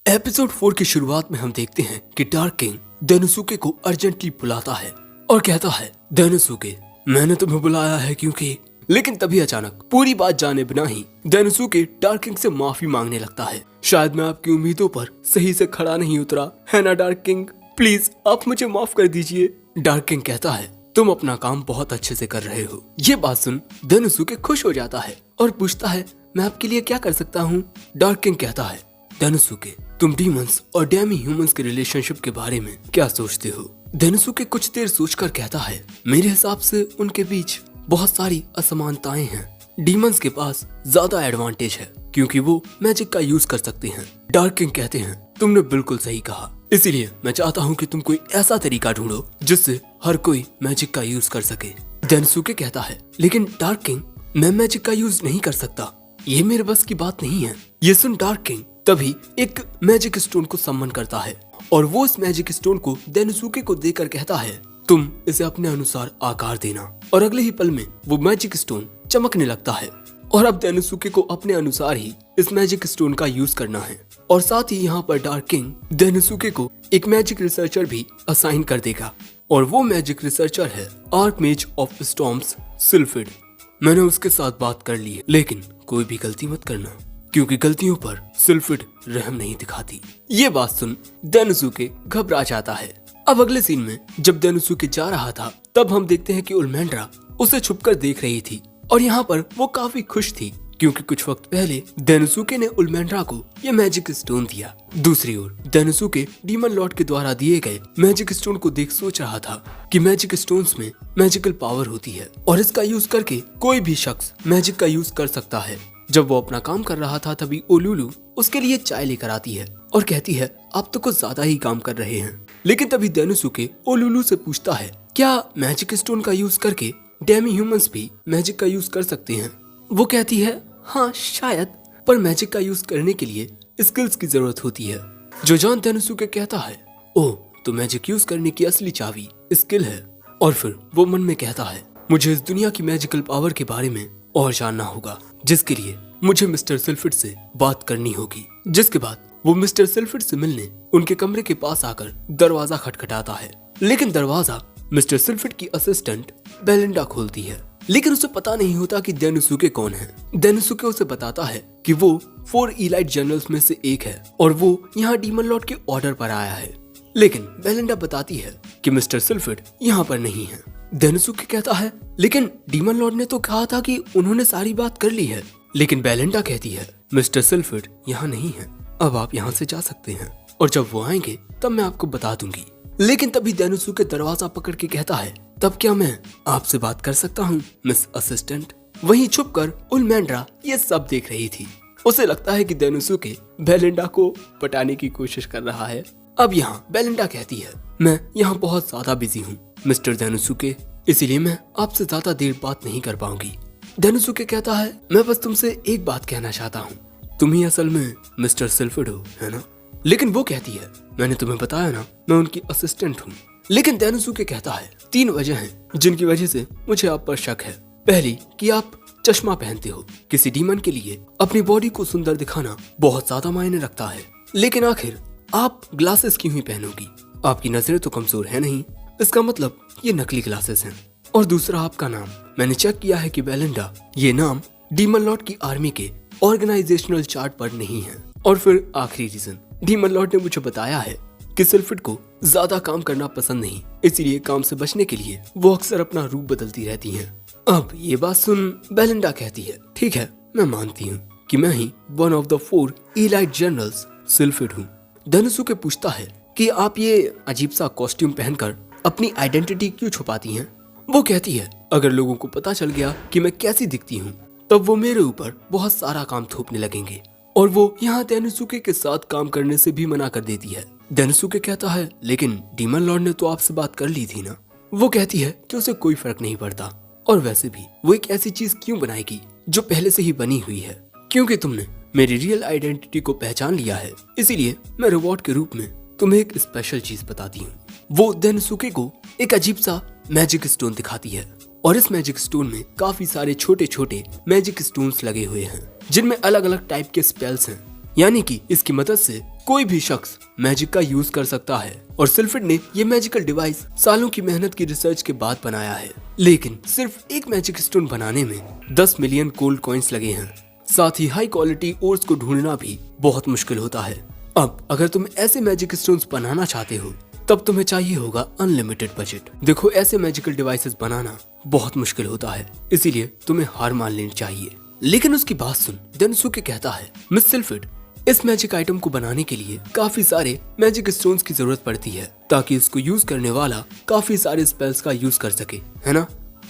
एपिसोड 4 की शुरुआत में हम देखते हैं कि डार्क किंग डेनोसुके को अर्जेंटली बुलाता है और कहता है, डेनोसुके मैंने तुम्हें बुलाया है क्योंकि। लेकिन तभी अचानक पूरी बात जाने बिना ही डेनोसुके डार्क किंग से माफी मांगने लगता है। शायद मैं आपकी उम्मीदों पर सही से खड़ा नहीं उतरा है ना डार्क किंग, प्लीज आप मुझे माफ कर दीजिए। डार्क किंग कहता है, तुम अपना काम बहुत अच्छे से कर रहे हो। ये बात सुन डेनोसुके खुश हो जाता है और पूछता है, मैं आपके लिए क्या कर सकता हूँ। डार्क किंग कहता है, डेनोसुके तुम डीमंस और डेमी ह्यूमंस के रिलेशनशिप के बारे में क्या सोचते हो। डेनोसुके कुछ देर सोचकर कहता है, मेरे हिसाब से उनके बीच बहुत सारी असमानताएं हैं। डीमंस के पास ज्यादा एडवांटेज है क्योंकि वो मैजिक का यूज कर सकते हैं। डार्क किंग कहते हैं, तुमने बिल्कुल सही कहा, इसीलिए मैं चाहता हूँ कि तुम कोई ऐसा तरीका ढूंढो जिससे हर कोई मैजिक का यूज कर सके। डेनोसुके कहता है, लेकिन डार्क किंग मैं मैजिक का यूज नहीं कर सकता, ये मेरे बस की बात नहीं है। ये सुन डार्क किंग तभी एक मैजिक स्टोन को सम्मन करता है और वो इस मैजिक स्टोन को डेनोसुके को देकर कहता है, तुम इसे अपने अनुसार आकार देना। और अगले ही पल में वो मैजिक स्टोन चमकने लगता है और अब डेनोसुके को अपने अनुसार ही इस मैजिक स्टोन का यूज करना है। और साथ ही यहाँ पर डार्क किंग डेनोसुके को एक मैजिक रिसर्चर भी असाइन कर देगा और वो मैजिक रिसर्चर है आर्कमेज ऑफ स्टॉर्म्स सिल्फिड। मैंने उसके साथ बात कर ली है, लेकिन कोई भी गलती मत करना क्योंकि गलतियों पर सिल्फिड रहम नहीं दिखाती। ये बात सुन डेनोसुके घबरा जाता है। अब अगले सीन में जब डेनोसुके जा रहा था तब हम देखते हैं कि उल्मेंड्रा उसे छुपकर देख रही थी और यहाँ पर वो काफी खुश थी क्योंकि कुछ वक्त पहले डेनोसुके ने उल्मेंड्रा को ये मैजिक स्टोन दिया। दूसरी ओर डेनोसुके डीमन लॉर्ड के द्वारा दिए गए मैजिक स्टोन को देख सोच रहा था कि मैजिक स्टोन्स में मैजिकल पावर होती है और इसका यूज करके कोई भी शख्स मैजिक का यूज कर सकता है। जब वो अपना काम कर रहा था तभी ओलुलु उसके लिए चाय लेकर आती है और कहती है, आप तो कुछ ज्यादा ही काम कर रहे हैं। लेकिन तभी डेनोसुके ओलुलु से पूछता है, क्या मैजिक स्टोन का यूज करके डेमी ह्यूमंस भी मैजिक का यूज कर सकते हैं। वो कहती है, हाँ शायद, पर मैजिक का यूज करने के लिए स्किल्स की जरूरत होती है। जो जान डेनोसुके कहता है, ओह तो मैजिक यूज करने की असली चाबी स्किल है। और फिर वो मन में कहता है, मुझे इस दुनिया की मैजिकल पावर के बारे में और जानना होगा, जिसके लिए मुझे मिस्टर सिल्फिड से बात करनी होगी। जिसके बाद वो मिस्टर सिल्फिड से मिलने उनके कमरे के पास आकर दरवाजा खटखटाता है, लेकिन दरवाजा मिस्टर सिल्फिड की असिस्टेंट बेलिंडा खोलती है। लेकिन उसे पता नहीं होता कि डेनोसुके कौन है। डेनोसुके उसे बताता है कि वो 4 इलाइट जनरल्स में से एक है और वो यहाँ डीमन लॉर्ड के ऑर्डर पर आया है। लेकिन बेलिंडा बताती है कि मिस्टर सिल्फिड यहाँ पर नहीं है। डेनोसुके कहता है, लेकिन डीमन लॉर्ड ने तो कहा था कि उन्होंने सारी बात कर ली है। लेकिन बेलिंडा कहती है, मिस्टर सिल्फिड यहाँ नहीं है, अब आप यहाँ से जा सकते हैं और जब वो आएंगे तब मैं आपको बता दूंगी। लेकिन तभी डेनोसुके दरवाजा पकड़ के कहता है, तब क्या मैं आपसे बात कर सकता हूँ मिस असिस्टेंट। वहीं छुपकर उल्मेंड्रा ये सब देख रही थी। उसे लगता है कि डेनोसुके बेलिंडा को पटाने की कोशिश कर रहा है। अब यहाँ बेलिंडा कहती है, मैं यहाँ बहुत ज्यादा बिजी हूँ मिस्टर डेनोसुके, इसीलिए मैं आपसे ज्यादा देर बात नहीं कर पाऊंगी। डेनोसुके कहता है, मैं बस तुमसे एक बात कहना चाहता हूँ, तुम ही असल में मिस्टर सिल्फिड हो, है ना। लेकिन वो कहती है, मैंने तुम्हें बताया ना, मैं उनकी असिस्टेंट हूँ। लेकिन डेनोसुके कहता है, 3 वजह हैं जिनकी वजह से मुझे आप पर शक है। पहली कि आप चश्मा पहनते हो। किसी डीमन के लिए अपनी बॉडी को सुंदर दिखाना बहुत ज्यादा मायने रखता है। लेकिन आखिर आप ग्लासेस क्यों ही पहनोगी? आपकी नजरें तो कमजोर है नहीं, इसका मतलब ये नकली ग्लासेस हैं। और दूसरा आपका नाम, मैंने चेक किया है कि बेलिंडा ये नाम डीमन लॉर्ड की आर्मी के ऑर्गेनाइजेशनल चार्ट पर नहीं है। और फिर आखिरी रीजन, डीमन लॉर्ड ने मुझे बताया है कि सिल्फिड को ज्यादा काम करना पसंद नहीं, इसीलिए काम से बचने के लिए वो अक्सर अपना रूप बदलती रहती हैं। अब ये बात सुन बेलिंडा कहती है, ठीक है मैं मानती हूँ कि मैं ही one of the 4 elite generals Sylphid हूँ। डेनोसुके पूछता है कि आप ये अजीब सा कॉस्ट्यूम पहनकर अपनी आइडेंटिटी क्यों छुपाती हैं? वो कहती है अगर लोगों को पता चल गया कि मैं कैसी दिखती हूँ तब वो मेरे ऊपर बहुत सारा काम थोपने लगेंगे, और वो यहाँ डेनोसुके के साथ काम करने से भी मना कर देती है। डेनोसुके कहता है लेकिन डीमन लॉर्ड ने तो आपसे बात कर ली थी ना। वो कहती है कि उसे कोई फर्क नहीं पड़ता, और वैसे भी वो एक ऐसी चीज क्यों बनाएगी जो पहले से ही बनी हुई है, क्योंकि तुमने मेरी रियल आइडेंटिटी को पहचान लिया है, इसीलिए मैं रिवॉर्ड के रूप में तुम्हें एक स्पेशल चीज बताती हूँ। वो डेनोसुके को एक अजीब सा मैजिक स्टोन दिखाती है, और इस मैजिक स्टोन में काफी सारे छोटे छोटे मैजिक स्टोन्स लगे हुए हैं जिनमें अलग अलग टाइप के स्पेल्स हैं, यानी कि इसकी मदद से कोई भी शख्स मैजिक का यूज कर सकता है। और सिल्फिड ने ये मैजिकल डिवाइस सालों की मेहनत की रिसर्च के बाद बनाया है, लेकिन सिर्फ एक मैजिक स्टोन बनाने में 10 मिलियन गोल्ड कॉइन्स लगे हैं। साथ ही हाई क्वालिटी ओर्स को ढूंढना भी बहुत मुश्किल होता है। अब अगर तुम ऐसे मैजिक स्टोन्स बनाना चाहते हो तब तुम्हें चाहिए होगा अनलिमिटेड बजट। देखो ऐसे मैजिकल डिवाइसेस बनाना बहुत मुश्किल होता है, इसीलिए तुम्हें हार मान लेनी चाहिए। लेकिन उसकी बात सुन डेनोसुके कहता है मिस सिल्फिड, इस मैजिक आइटम को बनाने के लिए काफी सारे मैजिक स्टोन्स की जरूरत पड़ती है ताकि इसको यूज करने वाला काफी सारे स्पेल्स का यूज कर सके, है ना?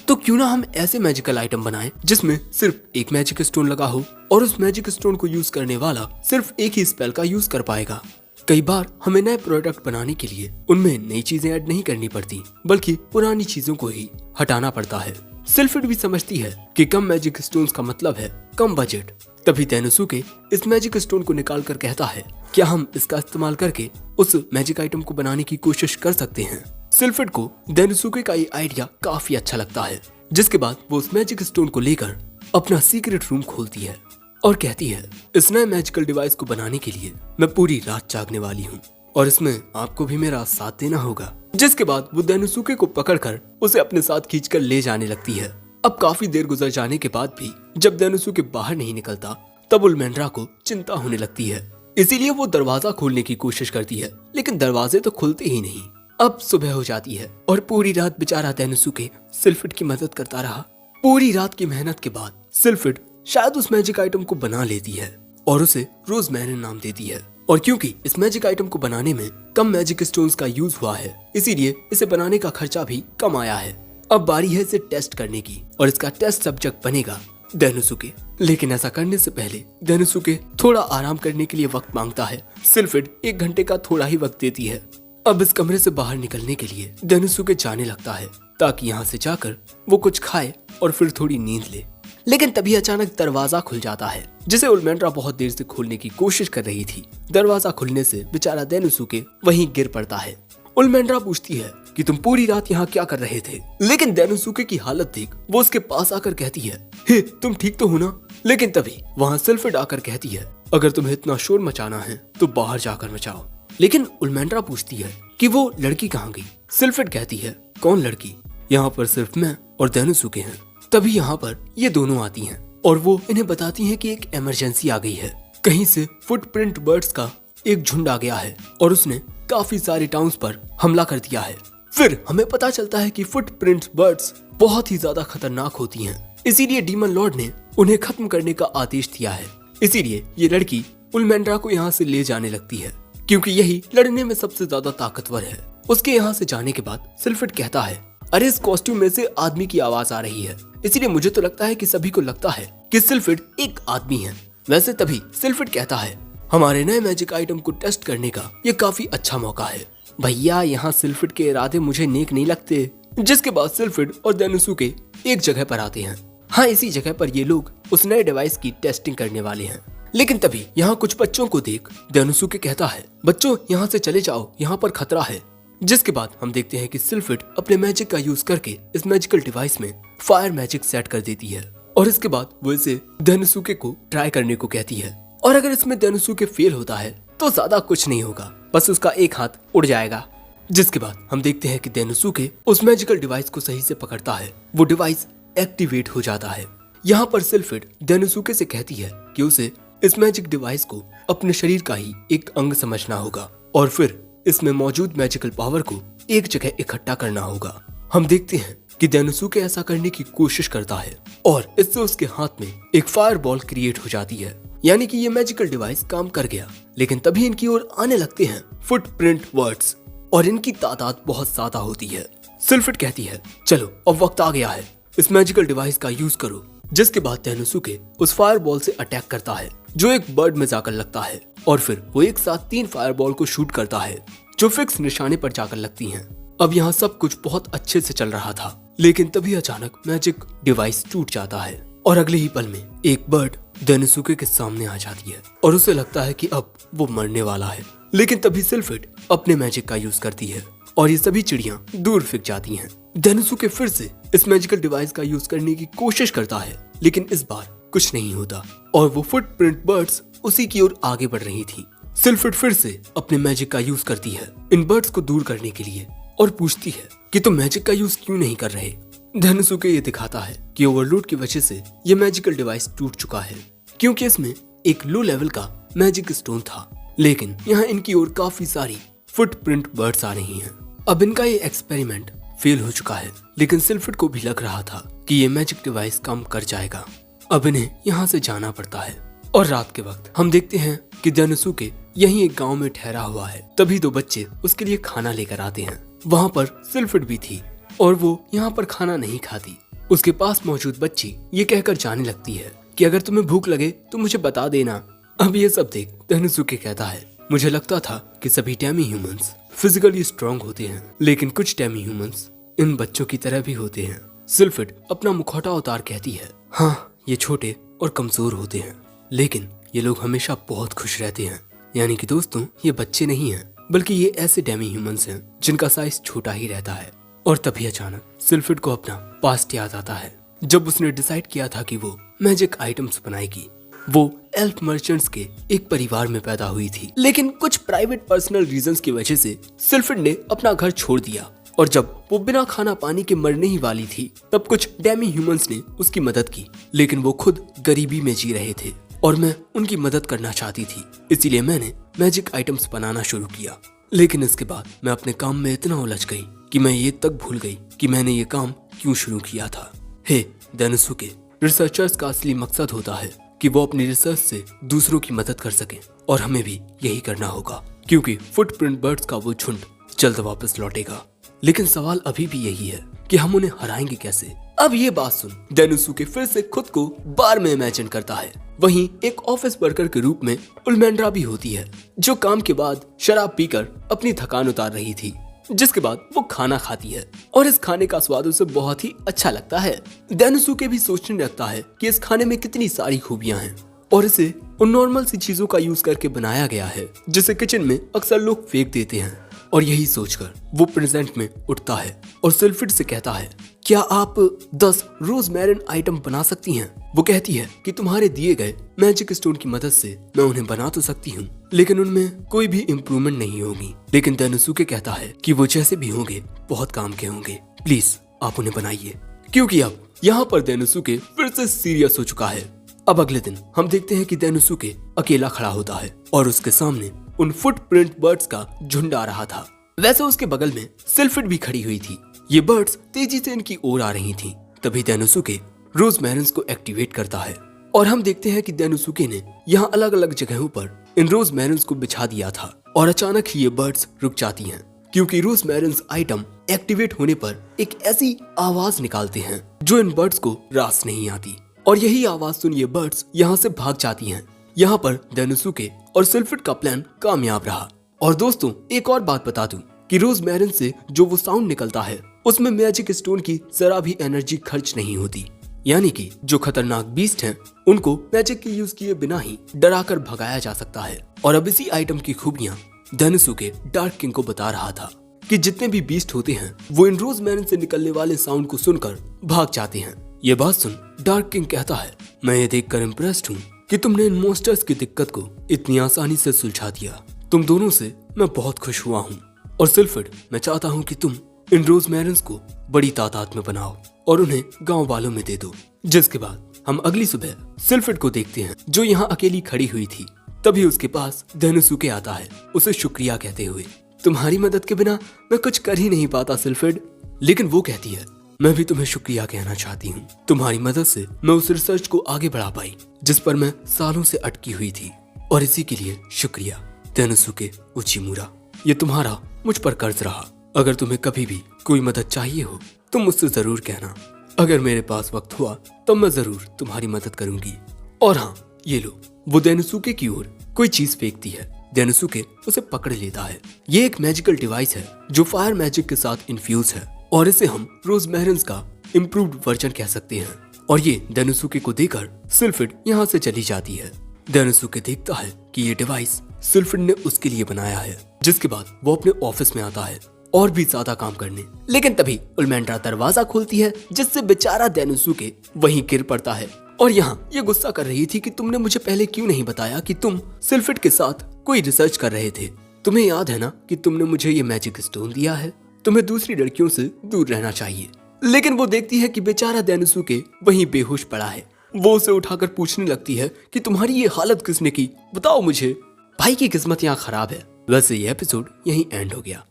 तो क्यों ना हम ऐसे मैजिकल आइटम बनाएं जिसमें सिर्फ एक मैजिक स्टोन लगा हो और उस मैजिक स्टोन को यूज करने वाला सिर्फ एक ही स्पेल का यूज कर पाएगा। कई बार हमें नए प्रोडक्ट बनाने के लिए उनमें नई चीजें ऐड नहीं करनी पड़ती, बल्कि पुरानी चीजों को ही हटाना पड़ता है। सिल्फिड भी समझती है कि कम मैजिक स्टोन्स का मतलब है कम बजट। तभी डेनोसुके इस मैजिक स्टोन को निकाल कर कहता है क्या हम इसका इस्तेमाल करके उस मैजिक आइटम को बनाने की कोशिश कर सकते हैं। सिल्फिड को डेनोसुके का ये आइडिया काफी अच्छा लगता है, जिसके बाद वो उस मैजिक स्टोन को लेकर अपना सीक्रेट रूम खोलती है और कहती है इस नए मैजिकल डिवाइस को बनाने के लिए मैं पूरी रात जागने वाली हूँ और इसमें आपको भी मेरा साथ देना होगा। जिसके बाद वो डेनोसुके को पकड़कर उसे अपने साथ खींचकर ले जाने लगती है। अब काफी देर गुजर जाने के बाद भी जब डेनोसुके बाहर नहीं निकलता तब उल्मेंड्रा को चिंता होने लगती है, इसीलिए वो दरवाजा खोलने की कोशिश करती है, लेकिन दरवाजे तो खुलते ही नहीं। अब सुबह हो जाती है और पूरी रात बेचारा डेनोसुके सिल्फिड की मदद करता रहा। पूरी रात की मेहनत के बाद सिल्फिड शायद उस मैजिक आइटम को बना लेती है और उसे रोजमेरिन नाम देती है। और क्योंकि इस मैजिक आइटम को बनाने में कम मैजिक स्टोन्स का यूज हुआ है, इसीलिए इसे बनाने का खर्चा भी कम आया है। अब बारी है इसे टेस्ट करने की और इसका टेस्ट सब्जेक्ट बनेगा डेनोसुके। लेकिन ऐसा करने से पहले डेनोसुके थोड़ा आराम करने के लिए वक्त मांगता है। सिल्फिड 1 घंटे का थोड़ा ही वक्त देती है। अब इस कमरे से बाहर निकलने के लिए डेनोसुके जाने लगता है ताकि यहाँ से जाकर वो कुछ खाए और फिर थोड़ी नींद ले। लेकिन तभी अचानक दरवाजा खुल जाता है, जिसे उल्मेंड्रा बहुत देर से खोलने की कोशिश कर रही थी। दरवाजा खुलने से बेचारा डेनोसुके वहीं गिर पड़ता है। उल्मेंड्रा पूछती है कि तुम पूरी रात यहाँ क्या कर रहे थे, लेकिन डेनोसुके की हालत देख वो उसके पास आकर कहती है हे तुम ठीक तो हो ना। लेकिन तभी वहाँ सिल्फिड आकर कहती है अगर तुम्हें इतना शोर मचाना है तो बाहर जाकर मचाओ। लेकिन उल्मेंड्रा पूछती है कि वो लड़की कहाँ गई। सिल्फिड कहती है कौन लड़की, यहाँ पर सिर्फ मैं और डेनोसुके हैं। तभी यहाँ पर ये दोनों आती हैं और वो इन्हें बताती हैं कि एक इमरजेंसी आ गई है। कहीं से फुटप्रिंट बर्ड्स का एक झुंड आ गया है और उसने काफी सारे टाउन्स पर हमला कर दिया है। फिर हमें पता चलता है कि फुटप्रिंट बर्ड्स बहुत ही ज्यादा खतरनाक होती हैं, इसीलिए डीमन लॉर्ड ने उन्हें खत्म करने का आदेश दिया है। इसीलिए ये लड़की उल्मेंड्रा को यहाँ से ले जाने लगती है, क्योंकि यही लड़ने में सबसे ज्यादा ताकतवर है। उसके यहाँ से जाने के बाद सिल्फिड कहता है अरे इस कॉस्ट्यूम में से आदमी की आवाज आ रही है, इसीलिए मुझे तो लगता है कि सभी को लगता है कि सिल्फिड एक आदमी है। वैसे तभी सिल्फिड कहता है हमारे नए मैजिक आइटम को टेस्ट करने का ये काफी अच्छा मौका है। भैया यहाँ सिल्फिड के इरादे मुझे नेक नहीं लगते। जिसके बाद सिल्फिड और डेनोसुके एक जगह पर आते हैं। हाँ, इसी जगह पर ये लोग उस नए डिवाइस की टेस्टिंग करने वाले हैं। लेकिन तभी यहाँ कुछ बच्चों को देख डेनोसुके कहता है बच्चों यहाँ से चले जाओ, यहाँ पर खतरा है। जिसके बाद हम देखते हैं कि सिल्फिड अपने मैजिक का यूज करके इस मैजिकल डिवाइस में फायर मैजिक सेट कर देती है और इसके बाद वो इसे डेनोसुके को ट्राई करने को कहती है। और अगर इसमें डेनोसुके फेल होता है तो ज्यादा कुछ नहीं होगा, बस उसका एक हाथ उड़ जाएगा। जिसके बाद हम देखते हैं कि डेनोसुके उस मैजिकल डिवाइस को सही से पकड़ता है, वो डिवाइस एक्टिवेट हो जाता है। यहाँ पर सिल्फिड डेनोसुके से कहती है कि उसे इस मैजिक डिवाइस को अपने शरीर का ही एक अंग समझना होगा और फिर इसमें मौजूद मैजिकल पावर को एक जगह इकट्ठा करना होगा। हम देखते हैं कि डेनोसुके ऐसा करने की कोशिश करता है और इससे उसके हाथ में एक फायर बॉल क्रिएट हो जाती है, यानी कि ये मैजिकल डिवाइस काम कर गया। लेकिन तभी इनकी ओर आने लगते हैं फुटप्रिंट बर्ड्स और इनकी तादाद बहुत ज्यादा होती है। सिल्फिड कहती है चलो अब वक्त आ गया है, इस मैजिकल डिवाइस का यूज करो। जिसके बाद डेनोसुके उस फायर बॉल से अटैक करता है जो एक बर्ड में जाकर लगता है और फिर वो एक साथ 3 फायर बॉल को शूट करता है जो फिक्स निशाने पर जाकर लगती हैं। अब यहाँ सब कुछ बहुत अच्छे से चल रहा था, लेकिन तभी अचानक मैजिक डिवाइस टूट जाता है और अगले ही पल में एक बर्ड डेनोसुके के सामने आ जाती है और उसे लगता है कि अब वो मरने वाला है। लेकिन तभी सिल्फिड अपने मैजिक का यूज करती है और ये सभी चिड़ियां दूर फेंक जाती हैं। डेनोसुके फिर से इस मैजिकल डिवाइस का यूज करने की कोशिश करता है, लेकिन इस बार कुछ नहीं होता और वो फुटप्रिंट बर्ड्स उसी की ओर आगे बढ़ रही थी। सिल्फिड फिर से अपने मैजिक का यूज करती है इन बर्ड्स को दूर करने के लिए और पूछती है कि तुम मैजिक का यूज क्यों नहीं कर रहे। डेनोसुके ये दिखाता है कि ओवरलोड की वजह से ये मैजिकल डिवाइस टूट चुका है, क्योंकि इसमें एक लो लेवल का मैजिक स्टोन था। लेकिन यहाँ इनकी ओर काफी सारी फुटप्रिंट बर्ड्स आ रही हैं। अब इनका ये एक्सपेरिमेंट फेल हो चुका है, लेकिन सिल्फिड को भी लग रहा था कि ये मैजिक डिवाइस काम कर जाएगा। अब इन्हें यहाँ से जाना पड़ता है और रात के वक्त हम देखते हैं कि डेनोसुके यहीं एक गांव में ठहरा हुआ है। तभी 2 बच्चे उसके लिए खाना लेकर आते हैं। वहाँ पर सिल्फिड भी थी और वो यहाँ पर खाना नहीं खाती। उसके पास मौजूद बच्ची ये कहकर जाने लगती है कि अगर तुम्हें भूख लगे तो मुझे बता देना। अब ये सब देख डेनोसुके कहता है मुझे लगता था कि सभी डेमी ह्यूमंस फिजिकली स्ट्रांग होते हैं, लेकिन कुछ डेमी ह्यूमंस इन बच्चों की तरह भी होते हैं। सिल्फिड अपना मुखौटा उतार कहती है हाँ ये छोटे और कमजोर होते हैं, लेकिन ये लोग हमेशा बहुत खुश रहते हैं। यानी कि दोस्तों ये बच्चे नहीं हैं, बल्कि ये ऐसे डेमी ह्यूमंस हैं जिनका साइज छोटा ही रहता है। और तभी अचानक सिल्फिड को अपना पास्ट याद आता है, जब उसने डिसाइड किया था कि वो मैजिक आइटम्स बनाएगी। वो एल्फ मर्चेंट्स के एक परिवार में पैदा हुई थी, लेकिन कुछ प्राइवेट पर्सनल रीजंस की वजह से सिल्फिड ने अपना घर छोड़ दिया और जब वो बिना खाना पानी के मरने ही वाली थी तब कुछ डेमी ह्यूमंस ने उसकी मदद की। लेकिन वो खुद गरीबी में जी रहे थे और मैं उनकी मदद करना चाहती थी, इसीलिए मैंने मैजिक आइटम्स बनाना शुरू किया। लेकिन इसके बाद मैं अपने काम में इतना उलझ गई कि मैं ये तक भूल गई कि मैंने ये काम क्यों शुरू किया था। हे डेनोसुके, रिसर्चर्स का असली मकसद होता है कि वो अपनी रिसर्च से दूसरों की मदद कर सके और हमें भी यही करना होगा, क्योंकि फुटप्रिंट बर्ड्स का वो झुंड जल्द वापस लौटेगा। लेकिन सवाल अभी भी यही है कि हम उन्हें हराएंगे कैसे। अब ये बात सुन डेनोसुके फिर से खुद को बार में इमेजिन करता है। वहीं एक ऑफिस वर्कर के रूप में उल्मेंड्रा भी होती है, जो काम के बाद शराब पीकर अपनी थकान उतार रही थी। जिसके बाद वो खाना खाती है और इस खाने का स्वाद उसे बहुत ही अच्छा लगता है। डेनोसुके भी सोचने लगता है कि इस खाने में कितनी सारी खूबियां हैं और इसे उन नॉर्मल सी चीजों का यूज करके बनाया गया है जिसे किचन में अक्सर लोग फेंक देते हैं। और यही सोचकर वो प्रेजेंट में उठता है और सिल्फिड से कहता है क्या आप 10 रोजमेरिन आइटम बना सकती हैं। वो कहती है कि तुम्हारे दिए गए मैजिक स्टोन की मदद से मैं उन्हें बना तो सकती हूँ, लेकिन उनमें कोई भी इम्प्रूवमेंट नहीं होगी। लेकिन डेनोसुके कहता है कि वो जैसे भी होंगे बहुत काम के होंगे, प्लीज आप उन्हें बनाइए। क्योंकि अब यहाँ पर डेनोसुके फिर से सीरियस हो चुका है। अब अगले दिन हम देखते हैं कि डेनोसुके अकेला खड़ा होता है और उसके सामने उन फुटप्रिंट बर्ड्स का झुंड आ रहा था। वैसे उसके बगल में सिल्फिड भी खड़ी हुई थी। ये बर्ड्स तेजी से इनकी ओर आ रही थीं। तभी डेनोसुके रोजमेरिन्स को एक्टिवेट करता है और हम देखते हैं कि डेनोसुके ने यहाँ अलग अलग जगहों पर इन रोजमेरिन्स को बिछा दिया था और अचानक ही ये बर्ड्स रुक जाती हैं, क्योंकि रोजमेरिन्स आइटम एक्टिवेट होने पर एक ऐसी आवाज निकालते हैं जो इन बर्ड्स को रास नहीं आती और यही आवाज सुन ये बर्ड्स यहाँ से भाग जाती हैं। यहाँ पर डेनोसुके और सिल्फिड का प्लान कामयाब रहा। और दोस्तों एक और बात बता दूं कि रोजमेरिन से जो वो साउंड निकलता है उसमें मैजिक स्टोन की जरा भी एनर्जी खर्च नहीं होती, यानी कि जो खतरनाक बीस्ट हैं उनको मैजिक के यूज किए बिना ही डराकर भगाया जा सकता है। और अब इसी आइटम की खूबियां डेनोसुके डार्क किंग को बता रहा था कि जितने भी बीस्ट होते हैं वो इन रोजमेरिन से निकलने वाले साउंड को सुनकर भाग जाते हैं। ये बात सुन डार्क किंग कहता है मैं ये देखकर इम्प्रेस्ड हूँ कि तुमने इन मॉन्स्टर्स की दिक्कत को इतनी आसानी से सुलझा दिया। तुम दोनों से मैं बहुत खुश हुआ हूँ। और सिल्फिड मैं चाहता हूँ कि तुम इन रोजमेरिन्स को बड़ी तादाद में बनाओ और उन्हें गांव वालों में दे दो। जिसके बाद हम अगली सुबह सिल्फिड को देखते हैं जो यहाँ अकेली खड़ी हुई थी। तभी उसके पास डेनोसुके आता है उसे शुक्रिया कहते हुए, तुम्हारी मदद के बिना मैं कुछ कर ही नहीं पाता सिल्फिड। लेकिन वो कहती है मैं भी तुम्हें शुक्रिया कहना चाहती हूँ। तुम्हारी मदद से मैं उस रिसर्च को आगे बढ़ा पाई जिस पर मैं सालों से अटकी हुई थी, और इसी के लिए शुक्रिया तेनोसुके उचिमुरा। ये तुम्हारा मुझ पर कर्ज रहा। अगर तुम्हें कभी भी कोई मदद चाहिए हो तुम मुझसे जरूर कहना। अगर मेरे पास वक्त हुआ तो मैं जरूर तुम्हारी मदद करूंगी। और हाँ, ये लो। वो देनुसुके की ओर कोई चीज फेंकती है। देनुसुके उसे पकड़ लेता है। ये एक मैजिकल डिवाइस है जो फायर मैजिक के साथ इन्फ्यूज है, और इसे हम रोजमेरिन्स का इम्प्रूव्ड वर्जन कह सकते हैं। और ये देनुसुके को देकर सिल्फिड यहाँ से चली जाती है। देनुसुके देखता है कि ये डिवाइस सिल्फिड ने उसके लिए बनाया है, जिसके बाद वो अपने ऑफिस में आता है और भी ज्यादा काम करने। लेकिन तभी उल्मेंड्रा दरवाजा खोलती है, जिससे बेचारा देनुसुके वहीं गिर पड़ता है। और यहाँ ये गुस्सा कर रही थी कि तुमने मुझे पहले क्यों नहीं बताया कि तुम सिल्फिड के साथ कोई रिसर्च कर रहे थे। तुम्हें याद है ना कि तुमने मुझे ये मैजिक स्टोन दिया है। तुम्हें दूसरी लड़कियों से दूर रहना चाहिए। लेकिन वो देखती है कि बेचारा देनुसुके वहीं बेहोश पड़ा है। वो उसे उठाकर पूछने लगती है कि तुम्हारी ये हालत किसने की, बताओ मुझे। भाई की किस्मत यहाँ खराब है। वैसे ये एपिसोड यहीं एंड हो गया।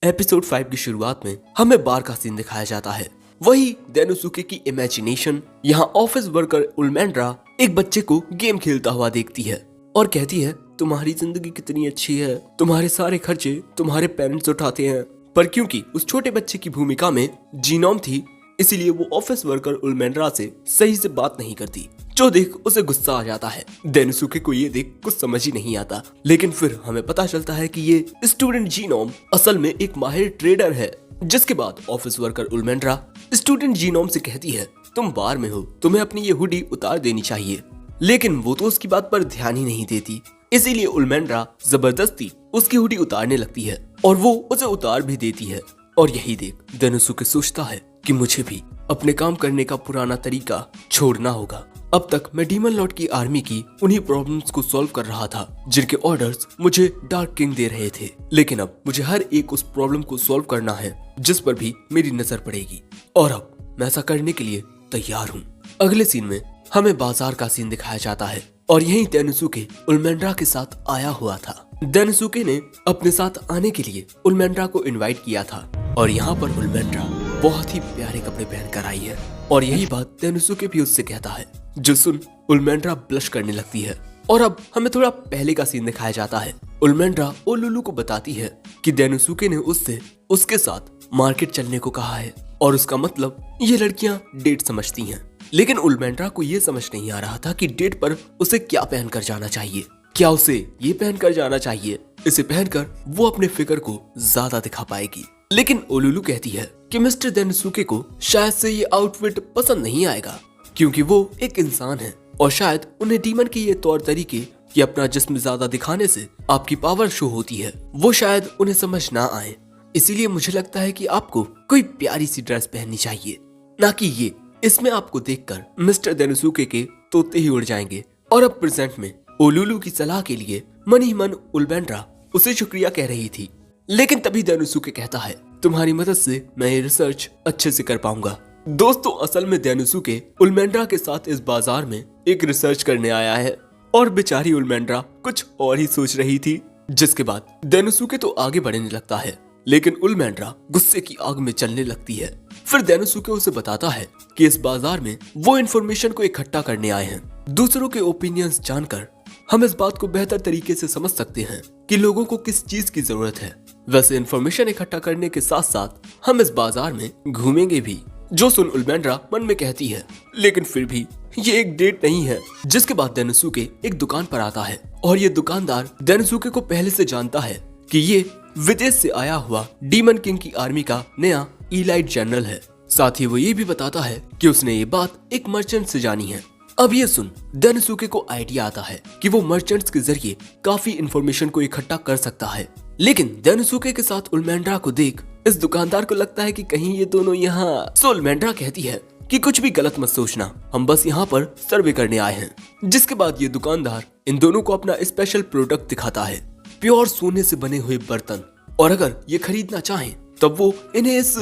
एपिसोड 5 की शुरुआत में हमें बार का सीन दिखाया जाता है। वही देनुसुके की इमेजिनेशन यहाँ ऑफिस वर्कर उल्मेंड्रा एक बच्चे को गेम खेलता हुआ देखती है और कहती है, तुम्हारी जिंदगी कितनी अच्छी है, तुम्हारे सारे खर्चे तुम्हारे पेरेंट्स उठाते हैं। पर क्योंकि उस छोटे बच्चे की भूमिका में जीनोम थी, इसीलिए वो ऑफिस वर्कर उल्मेंड्रा से सही से बात नहीं करती, जो देख उसे गुस्सा आ जाता है। देनुसुके को ये देख कुछ समझ ही नहीं आता। लेकिन फिर हमें पता चलता है कि ये स्टूडेंट जीनोम असल में एक माहिर ट्रेडर है। जिसके बाद ऑफिस वर्कर उल्मेंड्रा स्टूडेंट जीनोम से कहती है, तुम बार में हो, तुम्हें अपनी ये हुडी उतार देनी चाहिए। लेकिन वो तो उसकी बात पर ध्यान ही नहीं देती। इसीलिए उल्मेंड्रा जबरदस्ती उसकी हुडी उतारने लगती है और वो उसे उतार भी देती है। और यही देख देनुसुके सोचता है कि मुझे भी अपने काम करने का पुराना तरीका छोड़ना होगा। अब तक मैं डीमन लॉर्ड की आर्मी की उन्हीं प्रॉब्लम्स को सॉल्व कर रहा था जिनके ऑर्डर्स मुझे डार्क किंग दे रहे थे। लेकिन अब मुझे हर एक उस प्रॉब्लम को सॉल्व करना है जिस पर भी मेरी नजर पड़ेगी, और अब मैं ऐसा करने के लिए तैयार हूँ। अगले सीन में हमें बाजार का सीन दिखाया जाता है और यही देनुसुके उल्मेंड्रा के साथ आया हुआ था। देनुसुके ने अपने साथ आने के लिए उल्मेंड्रा को इनवाइट किया था और यहाँ पर उल्मेंड्रा बहुत ही प्यारे कपड़े पहनकर आई है। और यही बात देनुसुके भी उससे कहता है, जो सुन उल्मेंड्रा ब्लश करने लगती है। और अब हमें थोड़ा पहले का सीन दिखाया जाता है। उल्मेंड्रा ओलुलु को बताती है कि देनुसुके ने उससे उसके साथ मार्केट चलने को कहा है और उसका मतलब ये लड़कियां डेट समझती हैं। लेकिन उल्मेंड्रा को ये समझ नहीं आ रहा था कि डेट पर उसे क्या पहनकर जाना चाहिए। क्या उसे ये पहनकर जाना चाहिए? इसे पहनकर वो अपने फिगर को ज्यादा दिखा पाएगी। लेकिन ओलुलु कहती है कि मिस्टर देनुसुके को शायद से ये आउटफिट पसंद नहीं आएगा, क्योंकि वो एक इंसान है और शायद उन्हें डीमन के ये तौर तरीके कि अपना जिस्म ज्यादा दिखाने से आपकी पावर शो होती है, वो शायद उन्हें समझ ना आए। इसीलिए मुझे लगता है कि आपको कोई प्यारी सी ड्रेस पहननी चाहिए, ना कि ये। इसमें आपको देखकर मिस्टर देनुसुके के तोते ही उड़ जाएंगे। और अब प्रेजेंट में ओलुलु की सलाह के लिए मन ही मन उल्मेंड्रा उसे शुक्रिया कह रही थी। लेकिन तभी देनुसुके कहता है, तुम्हारी मदद से मैं ये रिसर्च अच्छे से कर पाऊंगा। दोस्तों, असल में देनुसुके उल्मेंड्रा के साथ इस बाजार में एक रिसर्च करने आया है और बेचारी उल्मेंड्रा कुछ और ही सोच रही थी। जिसके बाद देनुसुके तो आगे बढ़ने लगता है, लेकिन उल्मेंड्रा गुस्से की आग में चलने लगती है। फिर देनुसुके उसे बताता है कि इस बाजार में वो इन्फॉर्मेशन को इकट्ठा करने आए हैं। दूसरों के ओपिनियंस जानकर हम इस बात को बेहतर तरीके से समझ सकते हैं कि लोगों को किस चीज की जरूरत है। वैसे इन्फॉर्मेशन इकट्ठा करने के साथ साथ हम इस बाजार में घूमेंगे भी, जो सुन उल्मेंड्रा मन में कहती है, लेकिन फिर भी ये एक डेट नहीं है। जिसके बाद देनुसुके एक दुकान पर आता है और ये दुकानदार देनुसुके को पहले से जानता है कि ये विदेश से आया हुआ डीमन किंग की आर्मी का नया इलाइट जनरल है। साथ ही वो ये भी बताता है कि उसने ये बात एक मर्चेंट से जानी है। अब ये सुन देनुसुके को आइडिया आता है कि वो मर्चेंट्स के जरिए काफी इंफॉर्मेशन को इकट्ठा कर सकता है। लेकिन देनुसुके के साथ उल्मेंड्रा को देख इस दुकानदार को लगता है कि कहीं ये दोनों यहाँ। सो उल्मेंड्रा कहती है कि कुछ भी गलत मत सोचना, हम बस यहाँ पर सर्वे करने आए हैं। जिसके बाद ये दुकानदार इन दोनों को अपना स्पेशल प्रोडक्ट दिखाता है, प्योर सोने से बने हुए बर्तन। और अगर ये खरीदना चाहें तब वो इन्हें इस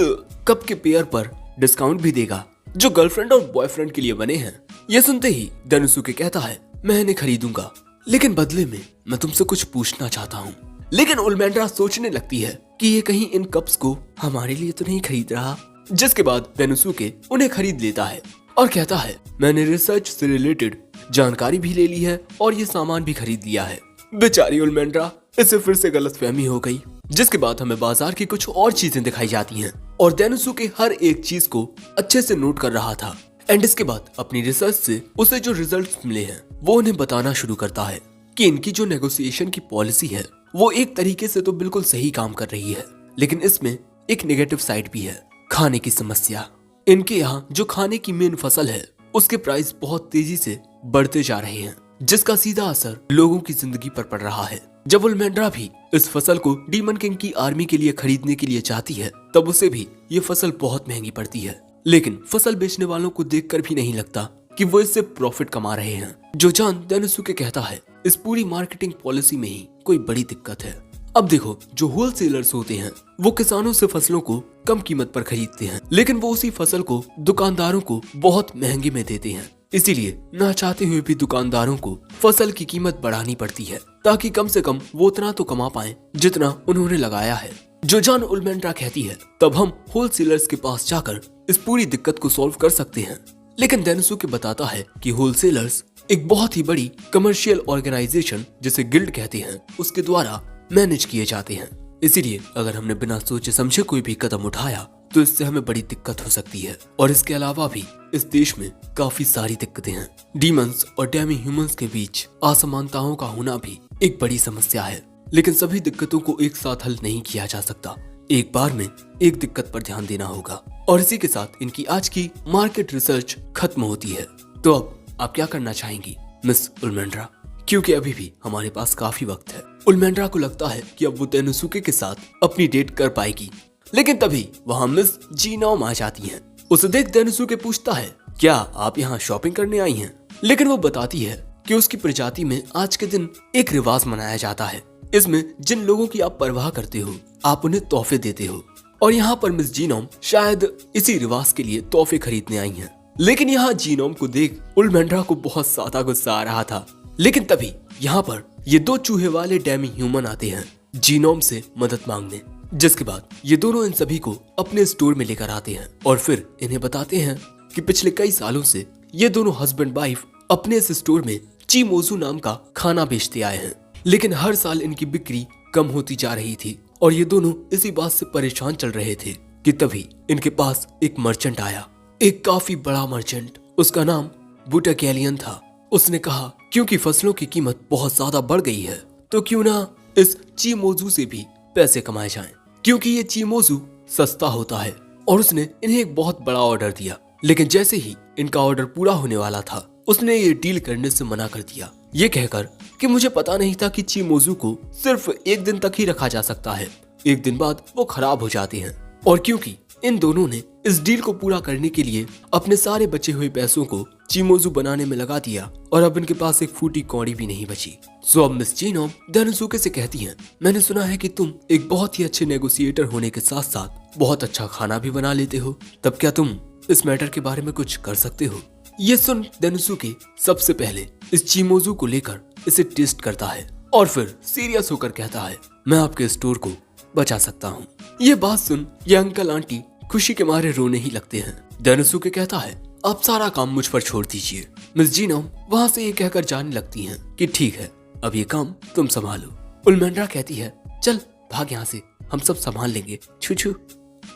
कप के पेयर पर डिस्काउंट भी देगा, जो गर्लफ्रेंड और बॉयफ्रेंड के लिए बने हैं। ये सुनते ही देनुसुके कहता है, मैं इन्हें खरीदूंगा, लेकिन बदले में मैं तुमसे कुछ पूछना चाहता हूँ। लेकिन उल्मेंड्रा सोचने लगती है कि ये कहीं इन कप्स को हमारे लिए तो नहीं खरीद रहा। जिसके बाद डेनोसुके उन्हें खरीद लेता है और कहता है, मैंने रिसर्च से रिलेटेड जानकारी भी ले ली है और ये सामान भी खरीद लिया है। बेचारी उल्मेंड्रा, इसे फिर से गलतफहमी हो गई। जिसके बाद हमें बाजार की कुछ और चीजें दिखाई जाती हैं और डेनोसुके हर एक चीज को अच्छे से नोट कर रहा था। एंड इसके बाद अपनी रिसर्च से उसे जो रिजल्ट्स मिले हैं वो उन्हें बताना शुरू करता है कि इनकी जो नेगोशिएशन की पॉलिसी है वो एक तरीके से तो बिल्कुल सही काम कर रही है, लेकिन इसमें एक नेगेटिव साइड भी है, खाने की समस्या। इनके यहाँ जो खाने की मेन फसल है उसके प्राइस बहुत तेजी से बढ़ते जा रहे हैं, जिसका सीधा असर लोगों की जिंदगी पर पड़ रहा है। जब उल्मेंड्रा भी इस फसल को डीमन किंग की आर्मी के लिए खरीदने के लिए चाहती है तब उसे भी ये फसल बहुत महंगी पड़ती है, लेकिन फसल बेचने वालों को देखकर भी नहीं लगता कि वो इससे प्रॉफिट कमा रहे हैं। जो जान डेनोसुके कहता है, इस पूरी मार्केटिंग पॉलिसी में ही कोई बड़ी दिक्कत है। अब देखो, जो होलसेलर्स होते हैं वो किसानों से फसलों को कम कीमत पर खरीदते हैं, लेकिन वो उसी फसल को दुकानदारों को बहुत महंगे में देते हैं। इसीलिए ना चाहते हुए भी दुकानदारों को फसल की कीमत बढ़ानी पड़ती है ताकि कम से कम वो उतना तो कमा पाए जितना उन्होंने लगाया है। जो जान उल्मेंड्रा कहती है, तब हम होलसेलर्स के पास जाकर इस पूरी दिक्कत को सॉल्व कर सकते हैं। लेकिन डेनोसुके बताता है कि होलसेलर्स एक बहुत ही बड़ी कमर्शियल ऑर्गेनाइजेशन जिसे गिल्ड कहते हैं उसके द्वारा मैनेज किए जाते हैं। इसीलिए अगर हमने बिना सोचे समझे कोई भी कदम उठाया तो इससे हमें बड़ी दिक्कत हो सकती है। और इसके अलावा भी इस देश में काफी सारी दिक्कतें हैं। डीमंस और डेमी ह्यूमंस के बीच असमानताओं का होना भी एक बड़ी समस्या है, लेकिन सभी दिक्कतों को एक साथ हल नहीं किया जा सकता। एक बार में एक दिक्कत पर ध्यान देना होगा। और इसी के साथ इनकी आज की मार्केट रिसर्च खत्म होती है। तो अब आप क्या करना चाहेंगी मिस उल्मेंड्रा? क्योंकि अभी भी हमारे पास काफी वक्त है। उल्मेंड्रा को लगता है कि अब वो डेनोसुके के साथ अपनी डेट कर पाएगी, लेकिन तभी वहाँ मिस जीनोम आ जाती हैं। उसे देख डेनोसुके पूछता है, क्या आप यहाँ शॉपिंग करने आई हैं? लेकिन वो बताती है कि उसकी प्रजाति में आज के दिन एक रिवाज मनाया जाता है। इसमें जिन लोगों की आप परवाह करते हो आप उन्हें तोहफे देते हो, और यहाँ पर मिस जीनोम शायद इसी रिवाज के लिए तोहफे खरीदने आई हैं। लेकिन यहाँ जीनोम को देख उल्मेंड्रा को बहुत ज्यादा गुस्सा आ रहा था। लेकिन तभी यहाँ पर ये दो चूहे वाले डेमी ह्यूमन आते हैं जीनोम से मदद मांगने, जिसके बाद ये दोनों इन सभी को अपने स्टोर में लेकर आते हैं और फिर इन्हें बताते हैं कि पिछले कई सालों से ये दोनों हस्बैंड वाइफ अपने इस स्टोर में चीमोजू नाम का खाना बेचते आए हैं, लेकिन हर साल इनकी बिक्री कम होती जा रही थी और ये दोनों इसी बात से परेशान चल रहे थे कि तभी इनके पास एक मर्चेंट आया, एक काफी बड़ा मर्चेंट। उसका नाम बुटाकेलियन था। उसने कहा, क्योंकि फसलों की कीमत बहुत ज्यादा बढ़ गई है तो क्यों ना इस चीमोजू से भी पैसे कमाए जाएं, क्योंकि ये चीमोजू सस्ता होता है। और उसने इन्हें एक बहुत बड़ा ऑर्डर दिया, लेकिन जैसे ही इनका ऑर्डर पूरा होने वाला था उसने ये डील करने से मना कर दिया, ये कहकर कि मुझे पता नहीं था कि चीमोजू को सिर्फ एक दिन तक ही रखा जा सकता है, एक दिन बाद वो खराब हो जाते हैं। और क्योंकि इन दोनों ने इस डील को पूरा करने के लिए अपने सारे बचे हुए पैसों को चीमोजू बनाने में लगा दिया और अब इनके पास एक फूटी कौड़ी भी नहीं बची। सो अब मिस जीनोम डेनोसुके से कहती हैं, मैंने सुना है कि तुम एक बहुत ही अच्छे नेगोशिएटर होने के साथ साथ बहुत अच्छा खाना भी बना लेते हो, तब क्या तुम इस मैटर के बारे में कुछ कर सकते हो? ये सुन डेनोसुके सबसे पहले इस चीमोजू को लेकर इसे टेस्ट करता है और फिर सीरियस होकर कहता है, मैं आपके स्टोर को बचा सकता हूँ। ये बात सुन ये अंकल आंटी खुशी के मारे रोने ही लगते हैं। डेनोसुके कहता है, आप सारा काम मुझ पर छोड़ दीजिए। मिस जीनोम वहाँ से ये कहकर जाने लगती हैं कि ठीक है, अब ये काम तुम संभालो। उल्मेंड्रा कहती है, चल भाग यहाँ से, हम सब संभाल लेंगे, छू छू।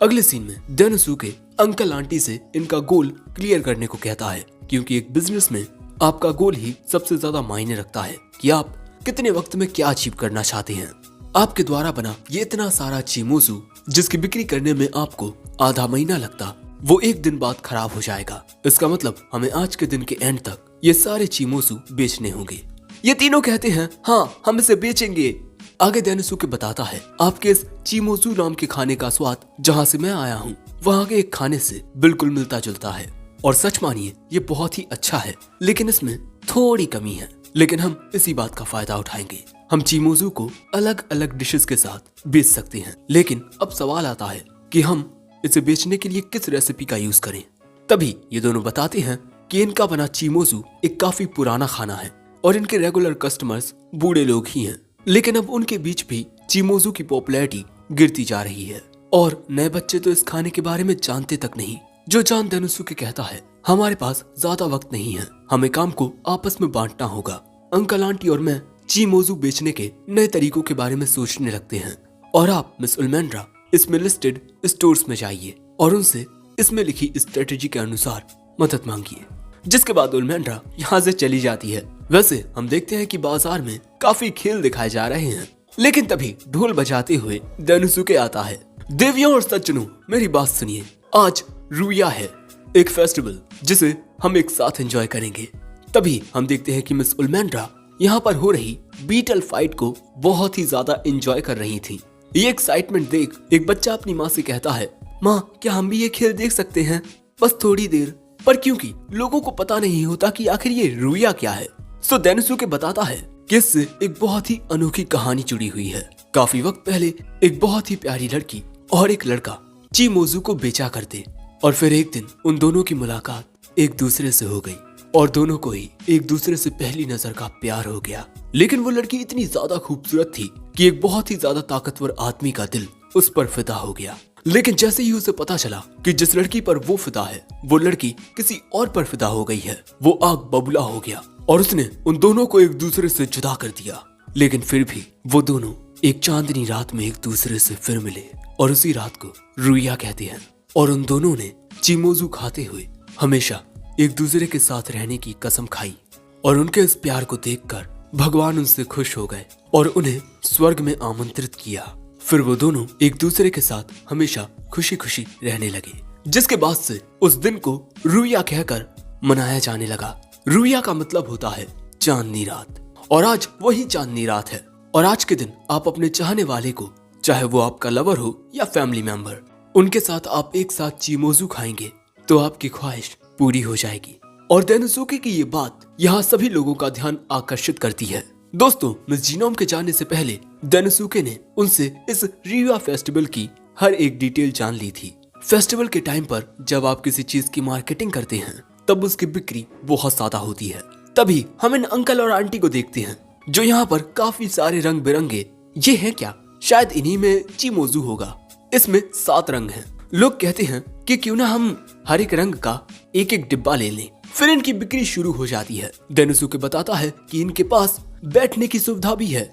अगले सीन में डेनोसुके अंकल आंटी से इनका गोल क्लियर करने को कहता है, क्योंकि एक बिजनेस में आपका गोल ही सबसे ज्यादा मायने रखता है कि आप कितने वक्त में क्या अचीव करना चाहते हैं। आपके द्वारा बना ये इतना सारा चीमोजू जिसकी बिक्री करने में आपको आधा महीना लगता, वो एक दिन बाद खराब हो जाएगा। इसका मतलब हमें आज के दिन के एंड तक ये सारे चीमोजू बेचने होंगे। ये तीनों कहते हैं, हाँ हम इसे बेचेंगे। आगे डेनोसुके बताता है, आपके इस चीमोजू नाम के खाने का स्वाद जहाँ से मैं आया हूँ वहाँ के एक खाने से बिल्कुल मिलता जुलता है, और सच मानिए ये बहुत ही अच्छा है, लेकिन इसमें थोड़ी कमी है। लेकिन हम इसी बात का फायदा उठाएंगे। हम चीमोजू को अलग अलग डिशेस के साथ बेच सकते हैं, लेकिन अब सवाल आता है कि हम इसे बेचने के लिए किस रेसिपी का यूज करें। तभी ये दोनों बताते हैं कि इनका बना चीमोजू एक काफी पुराना खाना है और इनके रेगुलर कस्टमर्स बूढ़े लोग ही हैं, लेकिन अब उनके बीच भी चीमोजू की पॉपुलैरिटी गिरती जा रही है। और नए बच्चे तो इस खाने के बारे में जानते तक नहीं। जो जान डेनोसुके कहता है, हमारे पास ज्यादा वक्त नहीं है, हमें काम को आपस में बांटना होगा। अंकल आंटी और मैं चीमोजू बेचने के नए तरीकों के बारे में सोचने लगते हैं और आप मिस उल्मेंड्रा इसमें लिस्टेड स्टोर्स में जाइए और उनसे इसमें लिखी स्ट्रेटेजी के अनुसार मदद मांगिए। जिसके बाद उल्मेंड्रा यहाँ से चली जाती है। वैसे हम देखते हैं कि बाजार में काफी खेल दिखाए जा रहे हैं, लेकिन तभी ढोल बजाते हुए डेनोसुके आता है। देवियों और सज्जनों, मेरी बात सुनिए, आज रूया है, एक फेस्टिवल जिसे हम एक साथ एंजॉय करेंगे। तभी हम देखते हैं कि मिस उल्मेंड्रा यहाँ पर हो रही बीटल फाइट को बहुत ही ज्यादा एंजॉय कर रही थी। ये एक्साइटमेंट देख एक बच्चा अपनी माँ से कहता है, माँ क्या हम भी ये खेल देख सकते हैं, बस थोड़ी देर। पर क्योंकि लोगों को पता नहीं होता कि आखिर ये रूया क्या है, सो डेनोसुके बताता है कि इससे एक बहुत ही अनोखी कहानी जुड़ी हुई है। काफी वक्त पहले एक बहुत ही प्यारी लड़की और एक लड़का चीमोजू को बेचा करते और फिर एक दिन उन दोनों की मुलाकात एक दूसरे से हो गई और दोनों को ही एक दूसरे से पहली नजर का प्यार हो गया। लेकिन वो लड़की इतनी ज्यादा खूबसूरत थी कि एक बहुत ही ज्यादा ताकतवर आदमी का दिल उस पर फिदा हो गया। लेकिन जैसे ही उसे पता चला कि जिस लड़की पर वो फिदा है वो लड़की किसी और पर फिदा हो गई है, वो आग बबूला हो गया और उसने उन दोनों को एक दूसरे से जुदा कर दिया। लेकिन फिर भी वो दोनों एक चांदनी रात में एक दूसरे से फिर मिले और उसी रात को रूया कहते हैं। और उन दोनों ने चीमोजू खाते हुए हमेशा एक दूसरे के साथ रहने की कसम खाई और उनके इस प्यार को देखकर भगवान उनसे खुश हो गए और उन्हें स्वर्ग में आमंत्रित किया। फिर वो दोनों एक दूसरे के साथ हमेशा खुशी खुशी रहने लगे। जिसके बाद से उस दिन को रूया कहकर मनाया जाने लगा। रूया का मतलब होता है चांदनी रात, और आज वही चांदनी रात है। और आज के दिन आप अपने चाहने वाले को, चाहे वो आपका लवर हो या फैमिली मेंबर, उनके साथ आप एक साथ चीमोजू खाएंगे तो आपकी ख्वाहिश पूरी हो जाएगी। और डेनोसुके की ये बात यहाँ सभी लोगों का ध्यान आकर्षित करती है। दोस्तों, मिस जीनोम के जाने से पहले डेनोसुके ने उनसे इस रिवा फेस्टिवल की हर एक डिटेल जान ली थी। फेस्टिवल के टाइम पर जब आप किसी चीज की मार्केटिंग करते हैं तब उसकी बिक्री बहुत ज्यादा होती है। तभी हम इन अंकल और आंटी को देखते हैं जो यहाँ पर काफी सारे रंग बिरंगे, ये है क्या, शायद इन्हीं में चीमोजू होगा। इसमें 7 रंग हैं। लोग कहते हैं कि क्यों ना हम हर एक रंग का एक एक डिब्बा ले लें। फिर इनकी बिक्री शुरू हो जाती है। डेनोसुके बताता है कि इनके पास बैठने की सुविधा भी है,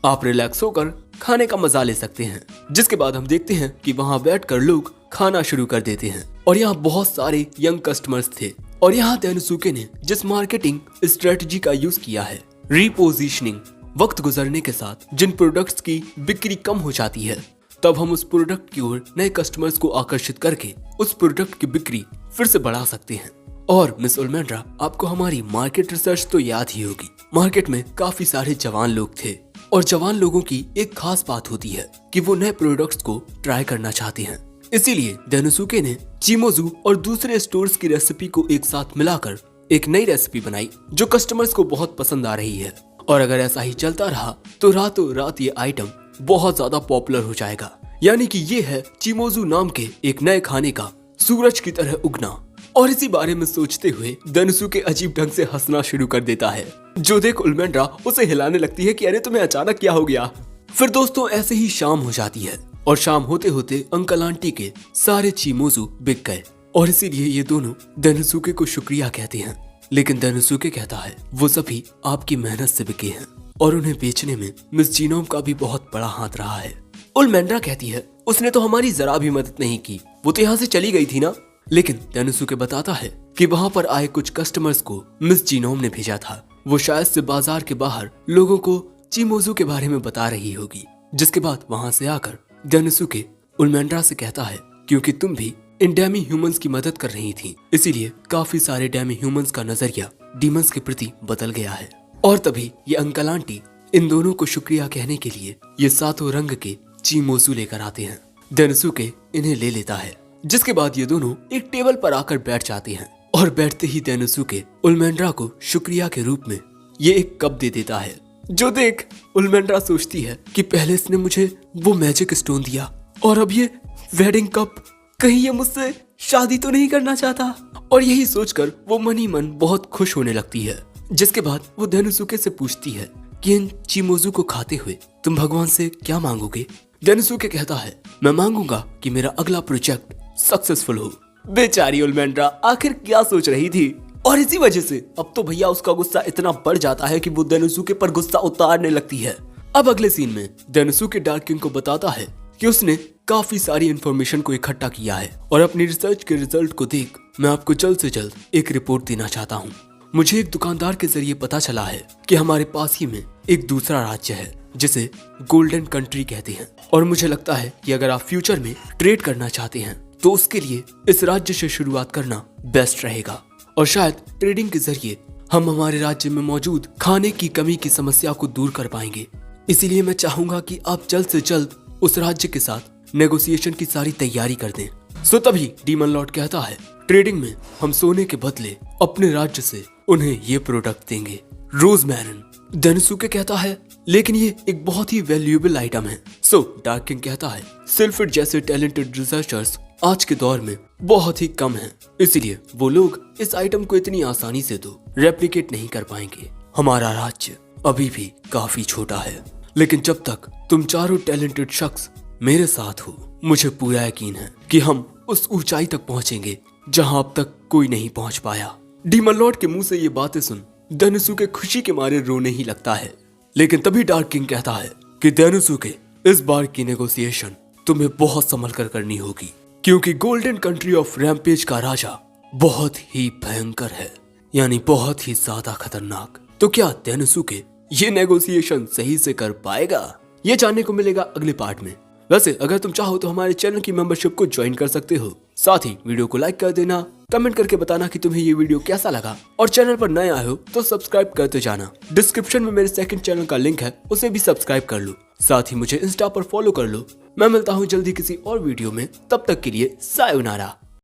आप रिलैक्स होकर खाने का मजा ले सकते हैं। जिसके बाद हम देखते हैं कि वहाँ बैठकर लोग खाना शुरू कर देते हैं और यहाँ बहुत सारे यंग कस्टमर्स थे। और यहाँ डेनोसुके ने जिस मार्केटिंग स्ट्रेटजी का यूज किया है, रीपोजिशनिंग, वक्त गुजरने के साथ जिन प्रोडक्ट्स की बिक्री कम हो जाती है तब हम उस प्रोडक्ट की ओर नए कस्टमर्स को आकर्षित करके उस प्रोडक्ट की बिक्री फिर से बढ़ा सकते हैं। और मिस उल्मेंड्रा, आपको हमारी मार्केट रिसर्च तो याद ही होगी। मार्केट में काफी सारे जवान लोग थे और जवान लोगों की एक खास बात होती है कि वो नए प्रोडक्ट्स को ट्राई करना चाहते हैं। इसीलिए डेनोसुके ने चीमोजू और दूसरे स्टोर्स की रेसिपी को एक साथ मिलाकर एक नई रेसिपी बनाई जो कस्टमर्स को बहुत पसंद आ रही है। और अगर ऐसा ही चलता रहा तो रातों रात ये आइटम बहुत ज्यादा पॉपुलर हो जाएगा। यानी कि ये है चीमोजू नाम के एक नए खाने का सूरज की तरह उगना। और इसी बारे में सोचते हुए डेनोसुके अजीब ढंग से हंसना शुरू कर देता है, जो देख उल्मेंड्रा उसे हिलाने लगती है कि अरे तुम्हें अचानक क्या हो गया। फिर दोस्तों ऐसे ही शाम हो जाती है और शाम होते होते अंकल आंटी के सारे चीमोजू बिक गए और इसीलिए ये दोनों डेनोसुके को शुक्रिया कहते हैं। लेकिन डेनोसुके कहता है वो सभी आपकी मेहनत से बिके हैं और उन्हें बेचने में मिस जीनोम का भी बहुत बड़ा हाथ रहा है। उल्मेंड्रा कहती है उसने तो हमारी जरा भी मदद नहीं की, वो तो यहाँ से चली गई थी ना। लेकिन डेनोसुके बताता है कि वहाँ पर आए कुछ कस्टमर्स को मिस जीनोम ने भेजा था। वो शायद से बाजार के बाहर लोगों को चीमोजू के बारे में बता रही होगी। जिसके बाद वहाँ से आकर डेनोसुके उल्मेंड्रा से कहता है क्योंकि तुम भी इन डेमी ह्यूमंस की मदद कर रही थी, इसीलिए काफी सारे डेमी ह्यूमंस का नजरिया डीमंस के प्रति बदल गया है। और तभी ये अंकल आंटी इन दोनों को शुक्रिया कहने के लिए ये 7 रंग के चीमोजू लेकर आते हैं। डेनोसुके इन्हें ले लेता है। जिसके बाद ये दोनों एक टेबल पर आकर बैठ जाते हैं और बैठते ही डेनोसुके उल्मेंड्रा को शुक्रिया के रूप में ये एक कप दे देता है। जो देख उल्मेंड्रा सोचती है कि पहले इसने मुझे वो मैजिक स्टोन दिया और अब ये वेडिंग कप, कहीं ये मुझसे शादी तो नहीं करना चाहता। और यही सोचकर वो मन ही मन बहुत खुश होने लगती है। जिसके बाद वो डेनोसुके से पूछती है कि इन चीमोजू को खाते हुए तुम भगवान से क्या मांगोगे। डेनोसुके कहता है, मैं मांगूंगा कि मेरा अगला प्रोजेक्ट सक्सेसफुल हो। बेचारी ओलमेंड्रा आखिर क्या सोच रही थी, और इसी वजह से अब तो भैया उसका गुस्सा इतना बढ़ जाता है कि वो डेनोसुके पर गुस्सा उतारने लगती है। अब अगले सीन में डेनोसुके डार्क किंग को बताता है कि उसने काफी सारी इंफॉर्मेशन को इकट्ठा किया है और अपनी रिसर्च के रिजल्ट को देख मैं आपको जल्द से जल्द एक रिपोर्ट देना चाहता हूँ। मुझे एक दुकानदार के जरिए पता चला है कि हमारे पास ही में एक दूसरा राज्य है जिसे गोल्डन कंट्री कहते हैं, और मुझे लगता है कि अगर आप फ्यूचर में ट्रेड करना चाहते हैं तो उसके लिए इस राज्य से शुरुआत करना बेस्ट रहेगा, और शायद ट्रेडिंग के जरिए हम हमारे राज्य में मौजूद खाने की कमी की समस्या को दूर कर पाएंगे। इसीलिए मैं चाहूंगा कि आप जल्द से जल्द उस राज्य के साथ नेगोशिएशन की सारी तैयारी कर दें। सो तभी डीमन लॉर्ड कहता है, ट्रेडिंग में हम सोने के बदले अपने राज्य से उन्हें ये प्रोडक्ट देंगे, रोजमेरिन। डेनोसुके कहता है, लेकिन ये एक बहुत ही वैल्यूएबल आइटम है। सो डार्क किंग कहता है, सिल्फिड जैसे टैलेंटेड रिसर्चर्स आज के दौर में बहुत ही कम हैं, इसलिए वो लोग इस आइटम को इतनी आसानी से तो रेप्लिकेट नहीं कर पाएंगे। हमारा राज्य अभी भी काफी छोटा है, लेकिन जब तक तुम चारों टैलेंटेड शख्स मेरे साथ हो, मुझे पूरा यकीन है कि हम उस ऊंचाई तक पहुंचेंगे जहां अब तक कोई नहीं पहुंच पाया। डीमन लॉर्ड के मुंह से ये बातें सुन डेनोसुके खुशी के मारे रोने ही लगता है, लेकिन तभी डार्क किंग कहता है कि डेनोसुके, इस बार की नेगोशिएशन तुम्हें बहुत संभल कर करनी होगी, क्योंकि गोल्डन कंट्री ऑफ रैम्पेज का राजा बहुत ही भयंकर है, यानी बहुत ही ज्यादा खतरनाक। तो क्या डेनोसुके ये नेगोशिएशन सही से कर पाएगा? ये जानने को मिलेगा अगले पार्ट में। वैसे अगर तुम चाहो तो हमारे चैनल की मेंबरशिप को ज्वाइन कर सकते हो। साथ ही वीडियो को लाइक कर देना, कमेंट करके बताना कि तुम्हें ये वीडियो कैसा लगा, और चैनल पर नए आए हो तो सब्सक्राइब करते जाना। डिस्क्रिप्शन में मेरे सेकंड चैनल का लिंक है, उसे भी सब्सक्राइब कर लो। साथ ही मुझे इंस्टा पर फॉलो कर लो। मैं मिलता हूँ जल्दी किसी और वीडियो में, तब तक के लिए सायोनारा।